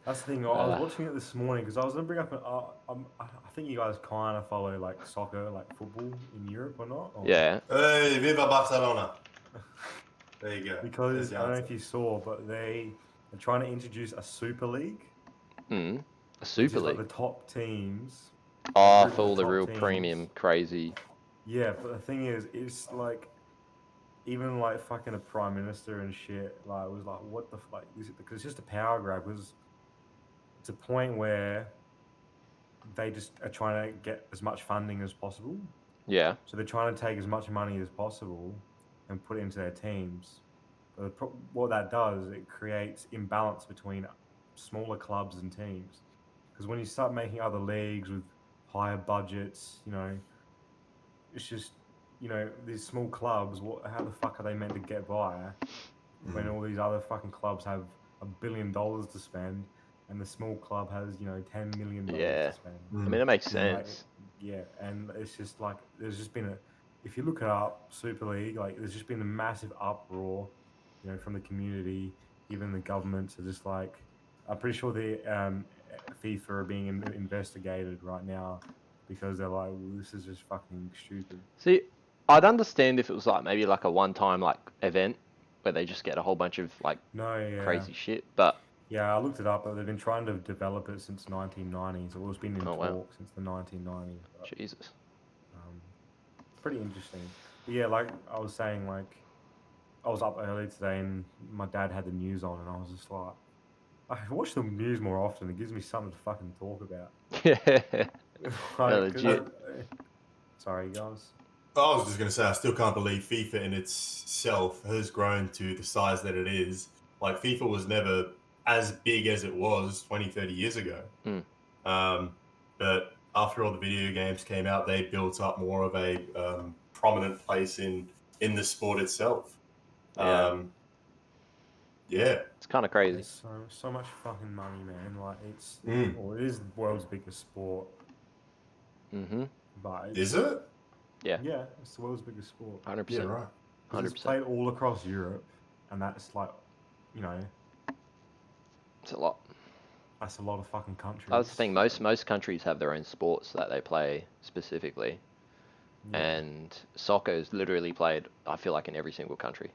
That's the thing. I was watching it this morning because I was gonna bring up. I think you guys kind of follow like soccer, like football in Europe or not? Or... Yeah. Hey, viva Barcelona! There you go. Because I don't know if you saw, but they are trying to introduce a Super League. A Super League. Like the top teams. Oh, for all the real premium, crazy. Yeah, but the thing is, it's like. Even like fucking a prime minister and shit, like was like, what the fuck? Because it's just a power grab. Because it's a point where they just are trying to get as much funding as possible. Yeah. So they're trying to take as much money as possible and put it into their teams. But what that does, it creates imbalance between smaller clubs and teams. Because when you start making other leagues with higher budgets, it's just. These small clubs, how the fuck are they meant to get by when all these other fucking clubs have $1 billion to spend and the small club has, $10 million to spend? I mean, it makes sense. And it's just like, there's just been if you look it up, Super League, like there's just been a massive uproar, from the community, even the governments are just like, I'm pretty sure the FIFA are being investigated right now because they're like, well, this is just fucking stupid. See, I'd understand if it was like maybe like a one-time like event where they just get a whole bunch of like crazy shit, but yeah, I looked it up, but they've been trying to develop it since 1990s. So it's been in talk since the 1990s. But, Jesus, it's pretty interesting. But yeah, like I was saying, like I was up early today and my dad had the news on, and I was just like, I watch the news more often. It gives me something to fucking talk about. Yeah, legit. Sorry, guys. I was just going to say, I still can't believe FIFA in itself has grown to the size that it is. Like, FIFA was never as big as it was 20, 30 years ago. But after all the video games came out, they built up more of a prominent place in the sport itself. Yeah. It's kind of crazy. There's so much fucking money, man. Like, it is the world's biggest sport. But is it? Yeah, it's the world's biggest sport. 100%. Yeah, right. 100%. It's played all across Europe, and that's like, it's a lot. That's a lot of fucking countries. That's the thing. Most countries have their own sports that they play specifically, and soccer is literally played, I feel like, in every single country.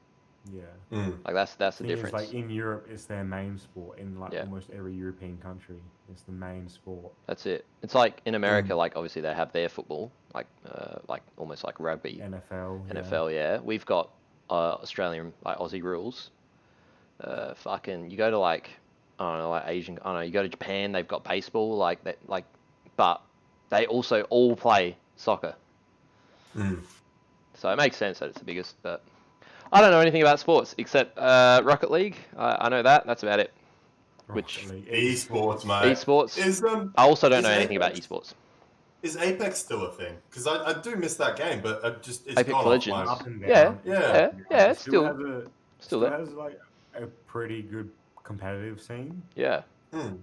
Yeah. Like that's the difference. Like in Europe, it's their main sport. In like almost every European country, it's the main sport. That's it. It's like in America, like obviously they have their football, like almost like rugby. NFL. Yeah. We've got Australian like Aussie rules. Fucking, you go to like, I don't know, like Asian. I don't know. You go to Japan, they've got baseball, like that, like, but they also all play soccer. So it makes sense that it's the biggest, but. I don't know anything about sports except Rocket League. I know that. That's about it. Which esports, mate. esports? Is I also don't is know anything about Apex- esports. Is Apex still a thing? Because I do miss that game, but it's Apex gone Legends. off Up and Yeah, down. Yeah. yeah, it's Still still has a still there. has like a pretty good competitive scene. Yeah, my. Hmm.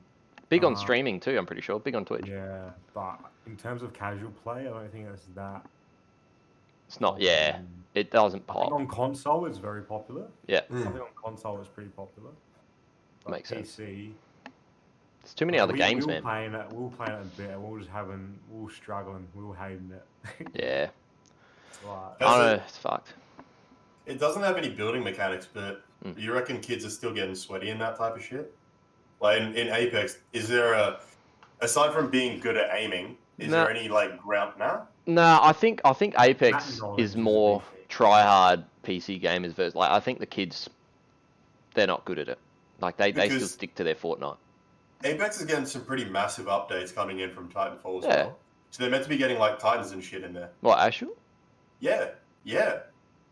big on streaming too. I'm pretty sure. Big on Twitch. Yeah, but in terms of casual play, I don't think it's that. It's not. popular. Yeah, it doesn't I think pop. on console it's very popular. Yeah, I think on console it's pretty popular. But makes sense. PC, There's too many other games, we man. we were playing it a bit, and we were struggling, we were hating it. Yeah, Like, I don't know. It's fucked. It doesn't have any building mechanics, but Mm. you reckon kids are still getting sweaty in that type of shit? Like in Apex, is there aside from being good at aiming, is No. there any like ground now? No, I think Apex knowledge is is a more big thing. try hard PC gamers versus like I think the kids they're not good at it. Like they still Because- stick to their Fortnite. Apex is getting some pretty massive updates coming in from Titanfall as Yeah. well. So they're meant to be getting like Titans and shit in there. What, actual? Yeah, yeah.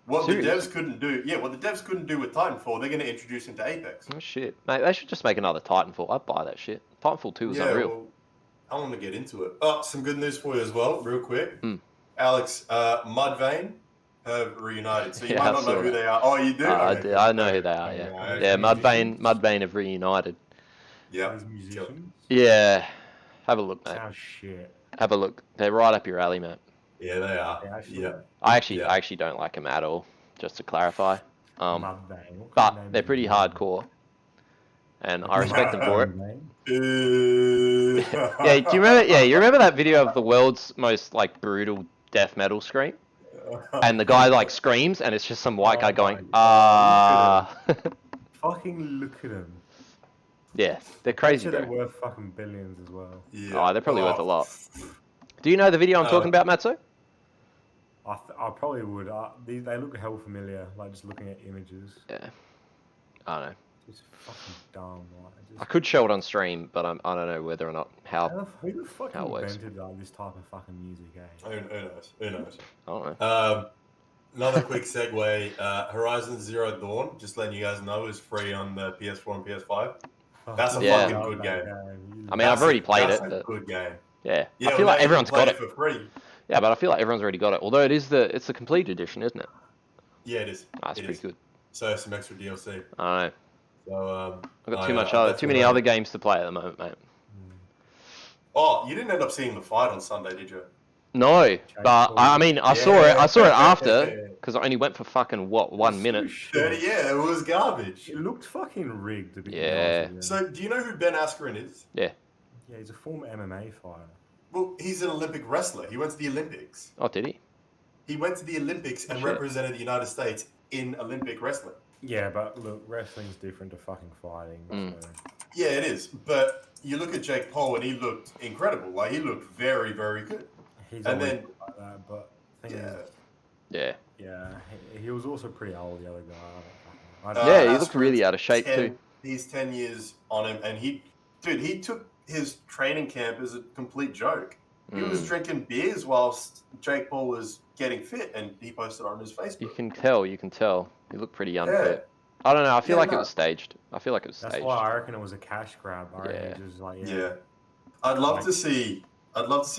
What Serious? the devs couldn't do, what the devs couldn't do with Titanfall, they're going to introduce into Apex. Oh shit. Mate, they should just make another Titanfall. I'd buy that shit. Titanfall 2 was unreal. Well, I want to get into it. Oh, some good news for you as well, real quick. Hmm. Alex, Mudvayne have reunited. So you Yeah, might I not saw know who that. they are. Oh, you do? I know who they are, yeah. Okay. Yeah, Mudvayne have reunited. Yeah. those musicians Yeah. Have a look, mate. sound shit. Have a look. They're right up your alley, mate. Yeah, they are. They actually- Yeah. I Yeah. actually don't like them at all, just to clarify. Mudvayne, what kind of But name they're is pretty Mudvayne? hardcore. And I respect them for it. Mudvayne? Yeah, do you remember? Yeah, you remember that video of the world's most like brutal death metal scream, and the guy like screams, and it's just some white guy Oh going, my ah. Fucking look at them. Yeah, they're crazy, They're bro. worth fucking billions as well. Yeah. Oh, they're probably worth a lot. Do you know the video I'm talking about, Matzo? I probably would. They look hell familiar, like just looking at images. Yeah. I don't know. Just fucking dumb. Like, I just, could show it on stream, but I don't know whether or not how how. who the fuck how it works. invented like, this type of fucking music, eh? Who knows? Who knows? I don't know. Another quick segue. Horizon Zero Dawn, just letting you guys know, is free on the PS4 and PS5. That's a Yeah. fucking good game. I mean, I've already played That's it, a but good game. yeah. Yeah, I feel like everyone's got it. for free. Yeah, but I feel like everyone's already got it. Although it's the complete edition, isn't it? Yeah, it is. That's It pretty is. good. So some extra DLC. I don't know. So I've got too many other games to play at the moment, mate. Oh, you didn't end up seeing the fight on Sunday, did you? No, but I mean, I saw it. I saw it after Yeah. because I only went for fucking what 1 minute. 30, yeah, it was garbage. It looked fucking rigged, to be Yeah. honest with you. So, do you know who Ben Askren is? Yeah, he's a former MMA fighter. Well, he's an Olympic wrestler. He went to the Olympics. Oh, did he? He went to the Olympics and Shit. represented the United States in Olympic wrestling. Yeah, but look, wrestling's different to fucking fighting. Mm. So. Yeah, it is. But you look at Jake Paul and he looked incredible. Like, he looked very, very good. He's And always then- been like that, but thing Yeah. is, Yeah. yeah, he was also pretty old. The other guy, I Uh, don't Yeah, he Askren's looked really out of shape 10 too. He's 10 years on him, and he took his training camp as a complete joke. He was Mm. drinking beers whilst Jake Paul was getting fit, and he posted on his You Facebook. can tell. He looked pretty Yeah. unfit. I don't know. I feel Yeah, like no. it was staged. I feel like it was That's staged. why I reckon it was a cash grab. I reckon Yeah. it was like, Yeah. I'd love Like- to see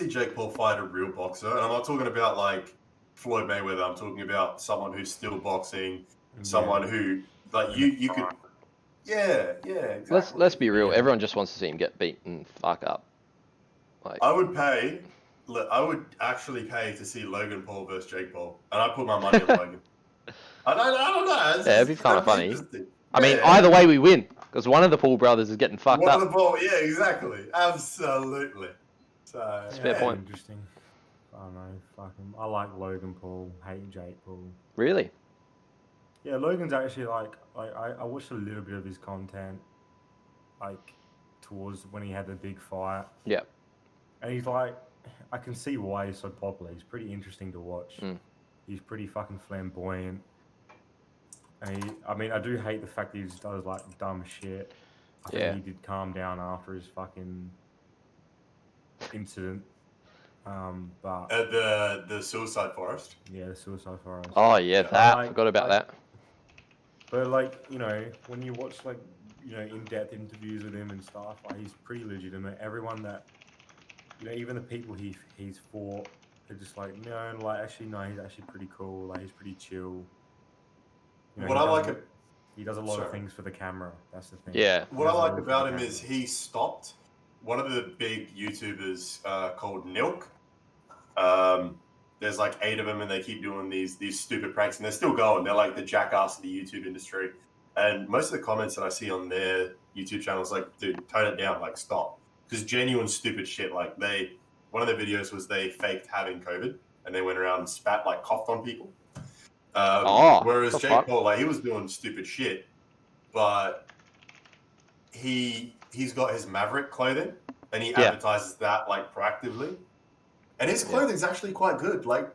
Jake Paul fight a real boxer, and I'm not talking about like Floyd Mayweather. I'm talking about someone who's still boxing, someone who like you could. Yeah, exactly. Let's be real. Yeah. Everyone just wants to see him get beaten fuck up. Like I would actually pay to see Logan Paul versus Jake Paul, and I put my money on Logan. I don't know. It's Yeah, it'd be just- kinda that'd be funny. interesting. I mean, Yeah. either way we win because one of the Paul brothers is getting fucked One up. of the ball, yeah, exactly, absolutely. So That's fair point. Interesting. I don't know. Fucking, I like Logan Paul. Hate Jake Paul. Really? Yeah, Logan's actually like I watched a little bit of his content, like towards when he had the big fight, Yeah. and he's like, I can see why he's so popular. He's pretty interesting to watch. Mm. He's pretty fucking flamboyant. And I mean, I do hate the fact that he just does like dumb shit. I think Yeah. he did calm down after his fucking incident. But at the Suicide Forest. yeah, the suicide forest. Oh yeah, that. Like- Forgot about like- that. But like, you know, when you watch like in-depth interviews with him and stuff. Like, he's pretty legitimate. Everyone that, even the people he's fought, they're just like, no, like, actually, no, he's actually pretty cool. Like, he's pretty chill. What I like, he does a lot of things for the camera. That's the thing. Yeah. What I like about him is he stopped one of the big YouTubers called Nilk. There's like 8 of them, and they keep doing these stupid pranks, and they're still going. They're like the jackass of the YouTube industry. And most of the comments that I see on their YouTube channel is like, dude, tone it down, like stop. Because genuine stupid shit, like one of their videos was they faked having COVID, and they went around and spat, like coughed on people. Whereas Jake Paul, like, he was doing stupid shit, but he's got his Maverick clothing, and he advertises that like proactively, and his clothing's actually quite good. Like,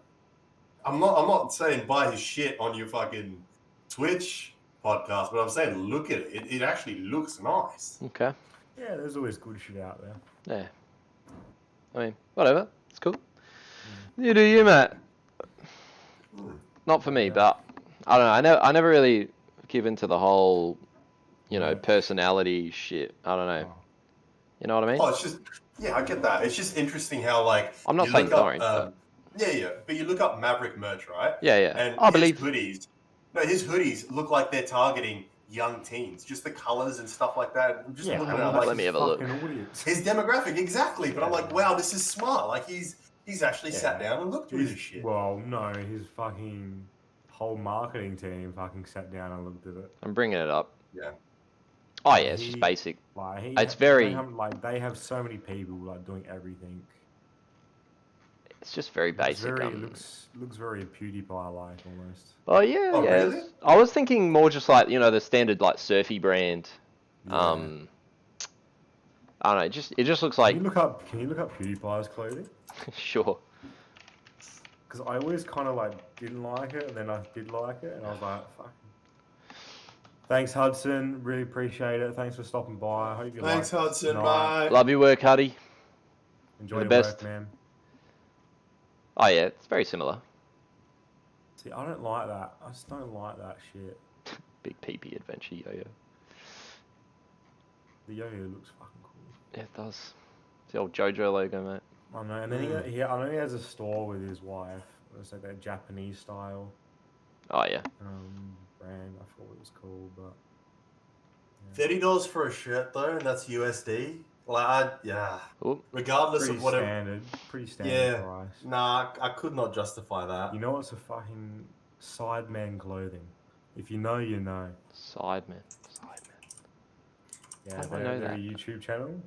I'm not saying buy his shit on your fucking Twitch podcast, but I'm saying look at it. It actually looks nice. Okay. Yeah, there's always good shit out there. Yeah. I mean, whatever. It's cool. You do you, mate. Not for me, but I don't know. I never really give into the whole, personality shit. I don't know. You know what I mean? Oh, it's just, I get that. It's just interesting how, like, I'm not saying sorry. but you look up Maverick merch, right? Yeah. And I believe his hoodies look like they're targeting young teens. Just the colors and stuff like that. I'm just looking at, like, let me have a look. His demographic, exactly. But I'm like, wow, this is smart. Like, he's actually sat down and looked through this shit. Well, no, his fucking whole marketing team fucking sat down and looked at it. I'm bringing it up. Yeah. Oh yeah, it's just basic. Like, It's very they have so many people like doing everything. It's just very basic. Looks very PewDiePie like almost. Oh yeah, Oh, yeah. really? I was thinking more just like the standard like surfy brand. Yeah. I don't know. It just looks like. Can you look up PewDiePie's clothing? Sure. Because I always kind of like didn't like it, and then I did like it, and I was like, fuck. Thanks, Hudson. Really appreciate it. Thanks for stopping by. I hope you Thanks, like Hudson. tonight. Bye. Love your work, Huddy. Enjoy the your best. work, man. Oh yeah, it's very similar. See, I don't like that. I just don't like that shit. Big PP adventure yo-yo. The yo-yo looks fucking cool. Yeah, it does. It's the old JoJo logo, mate. I know, and then I know he has a store with his wife. It's like that Japanese style Oh yeah. brand. I forgot what it was called, but $30 for a shirt though, and that's USD. Like, Ooh. regardless pretty of whatever. pretty standard price. Nah, I could not justify that. You know what's a fucking Sideman clothing? If you know, you know. Sidemen. Yeah, How do I know they're that? a YouTube channel.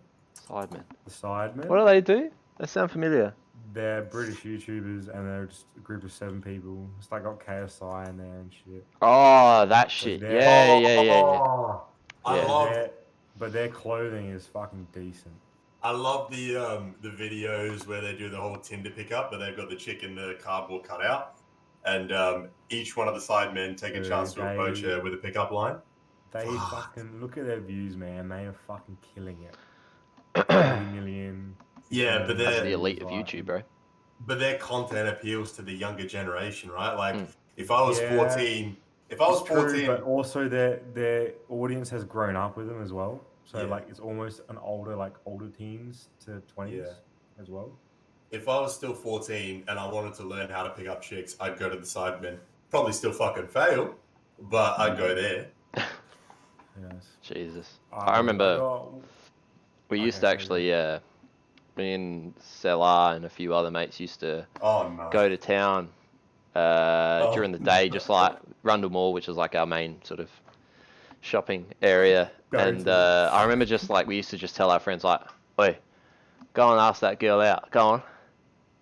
Sidemen. The Sidemen. What do they do? They sound familiar. They're British YouTubers, and they're just a group of 7 people. It's like got KSI in there and shit. Oh, that shit. they're- Yeah. But their clothing is fucking decent. I love the videos where they do the whole Tinder pickup, but they've got the chick in the cardboard cutout, and each one of the side men take a chance to approach her with a pickup line. They fucking look at their views, man. They are fucking killing it. 30 million. Yeah, but That's they're the elite of YouTube, bro. But their content appeals to the younger generation, right? Like, if I was 14, but also their audience has grown up with them as well. So like it's almost an older teens to 20s as well. If I was still 14 and I wanted to learn how to pick up chicks, I'd go to the Sidemen. Probably still fucking fail, but I'd go there. Yes. Jesus. I remember we used to actually, me and Selah and a few other mates used to go to town during the day, just like Rundle Mall, which is like our main sort of shopping area. And I remember just like we used to just tell our friends like, "Oi, go and ask that girl out. Go on,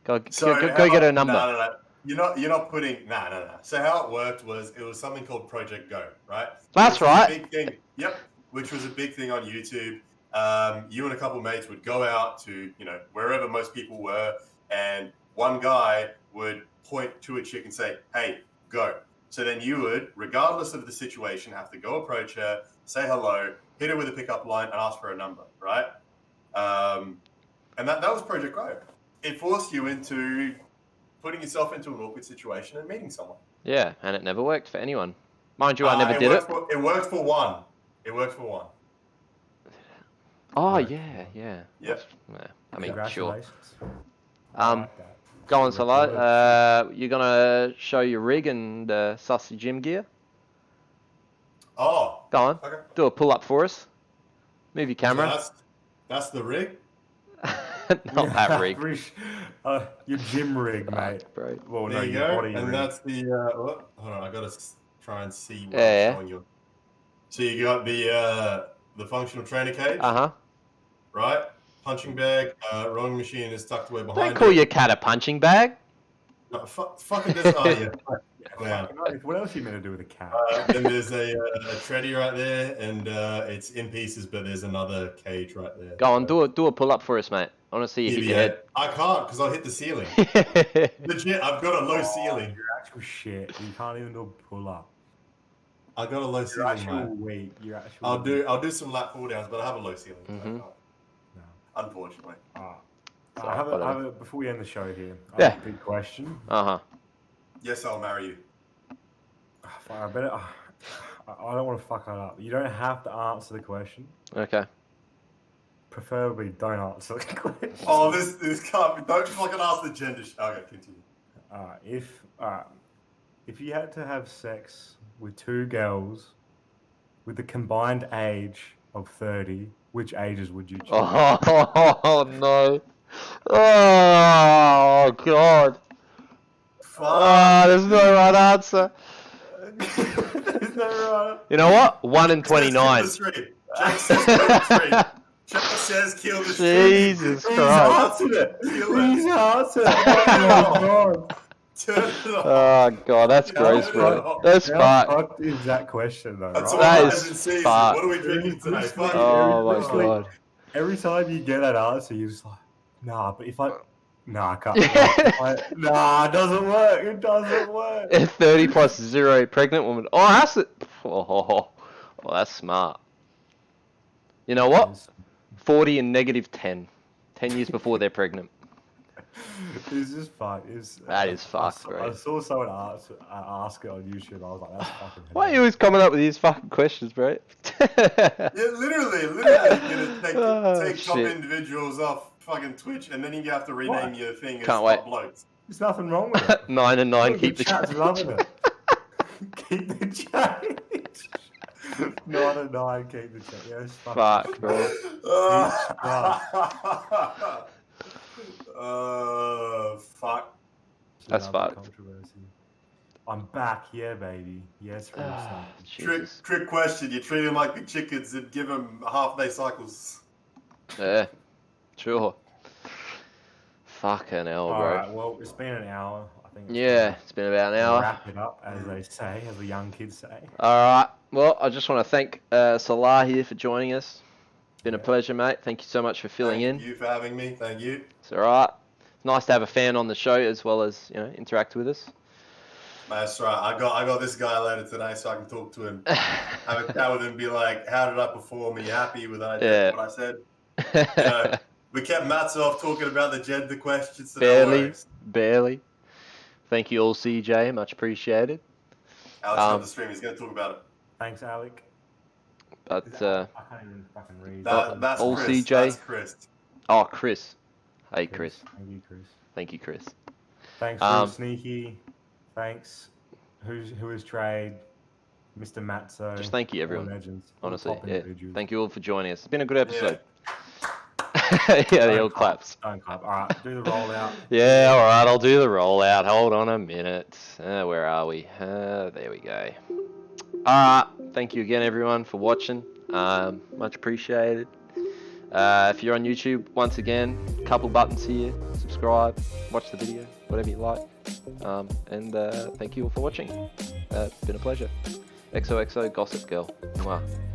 go get her number." No. You're not putting no. So how it worked was it was something called Project Go, right? That's right. Big thing. Yep, which was a big thing on YouTube. You and a couple mates would go out to wherever most people were, and one guy would point to a chick and say, "Hey, go." So then you would, regardless of the situation, have to go approach her, say hello, hit her with a pickup line, and ask for a number, right? And that was Project Go. It forced you into putting yourself into an awkward situation and meeting someone. Yeah, and it never worked for anyone. Mind you, I never did it. It worked for one. Oh Right. yeah, yeah. Yeah. Yeah, I mean, sure. Congratulations. I Um, like that. Go on, Good Salah. record. You're gonna show your rig and suss your gym gear. Oh. Go on, Okay. do a pull up for us. Move your So camera. that's the rig. Not that rig. Your gym rig, Fuck, mate. bro. Well, no, There you your go. body And rig. that's the. Hold on, I gotta try and see what Yeah. I'm showing you. So you got the functional trainer cage, Uh-huh. right? Punching bag. Rowing machine is tucked away Don't behind call it. your cat a punching bag. No, fucking this. Oh yeah. Yeah, fucking right. What else are you meant to do with a cat? Then there's a treadie right there, and it's in pieces, but there's another cage right there. Go on, do a pull up for us, mate. I want to see you hit your head. I can't because I'll hit the ceiling. Legit, I've got a low ceiling. You're actual shit. You can't even do a pull up. I got a low You're ceiling, actual mate. weight. You're actual. I'll do some lat pull downs, but I have a low ceiling. So I Mhm. can't, No. unfortunately. It's I have alright, a, before we end the show here. I Yeah. have a big question. Uh-huh. Yes, I'll marry you. I better. I don't want to fuck that up. You don't have to answer the question. Okay. Preferably, don't answer the question. Oh, this can't be. Don't fucking ask the gender. Okay, continue. If you had to have sex with two girls with the combined age of 30, which ages would you choose? Oh no. Oh god. Oh, there's no right answer. There's no right. You know what? 1 in 29. Jack says kill the stream. Jack says kill the stream. Jesus He's Christ. answered it. Kill it. He's answered it. Oh my god. Turn it off. Oh god, that's gross, bro. That's How fucked. fucked is that question though, That's right? all That right is in season. fucked. What are we drinking today? Fuck you. Oh my Literally, god. Every time you get that answer, you're just like, nah, but if I... Nah, I can't. Nah, it doesn't work. It doesn't work. A 30 plus 0 pregnant woman. Oh, that's it. Oh, that's smart. You know what? 40 and negative 10. 10 years before they're pregnant. It's just fun. That is fucked, I bro. saw someone ask it on YouTube. I was like, that's fucking Why are you always coming up with these fucking questions, bro? Yeah, literally, you're gonna Oh, take top shit. individuals off fucking Twitch, and then you have to rename your thing as Can't wait. top blokes. There's nothing wrong with it. 9 and 9, Look, keep the chat's change. loving it. Keep the change. 9 and 9, keep the change. Yeah, it's fucking Fuck, bro. Fuck. That's Love the fucked. controversy. I'm back, yeah, baby. Yes, from Ah, something. Jesus. Trick question. You treat them like the chickens and give them half-day cycles. Yeah, sure. Fucking hell, bro. Alright, well, it's been an hour. I think Yeah, it's been about an hour. Wrap it up, as they say, as the young kids say. Alright, well, I just want to thank Salah here for joining us. Been a pleasure, mate. Thank you so much for filling in. Thank you for having me. Thank you. It's alright. It's nice to have a fan on the show as well as, you know, interact with us. That's right. I got this guy later today, so I can talk to him, have a chat with him, be like, "How did I perform? Are you happy with what I said?" You know, we kept Mats off talking about the gender questions. So Barely. Thank you all, CJ. Much appreciated. Alex on the stream. He's going to talk about it. Thanks, Alec. But I can't even fucking read. That's all Chris. CJ. That's Chris. oh, Chris. Hey, Chris. Thank you, Chris. Thank you, Chris. Thanks, Real Sneaky. Thanks. Who is Trade? Mr. Matzo. Just thank you, all everyone. legends, all Honestly, top yeah. individuals. Thank you all for joining us. It's been a good episode. Yeah, the old claps. Don't clap. All right, do the rollout. Yeah, all right. I'll do the rollout. Hold on a minute. Where are we? There we go. All right. Thank you again, everyone, for watching. Much appreciated. If you're on YouTube, once again, couple buttons here. Subscribe, watch the video, whatever you like. And thank you all for watching. It's been a pleasure. XOXO Gossip Girl. Mwah.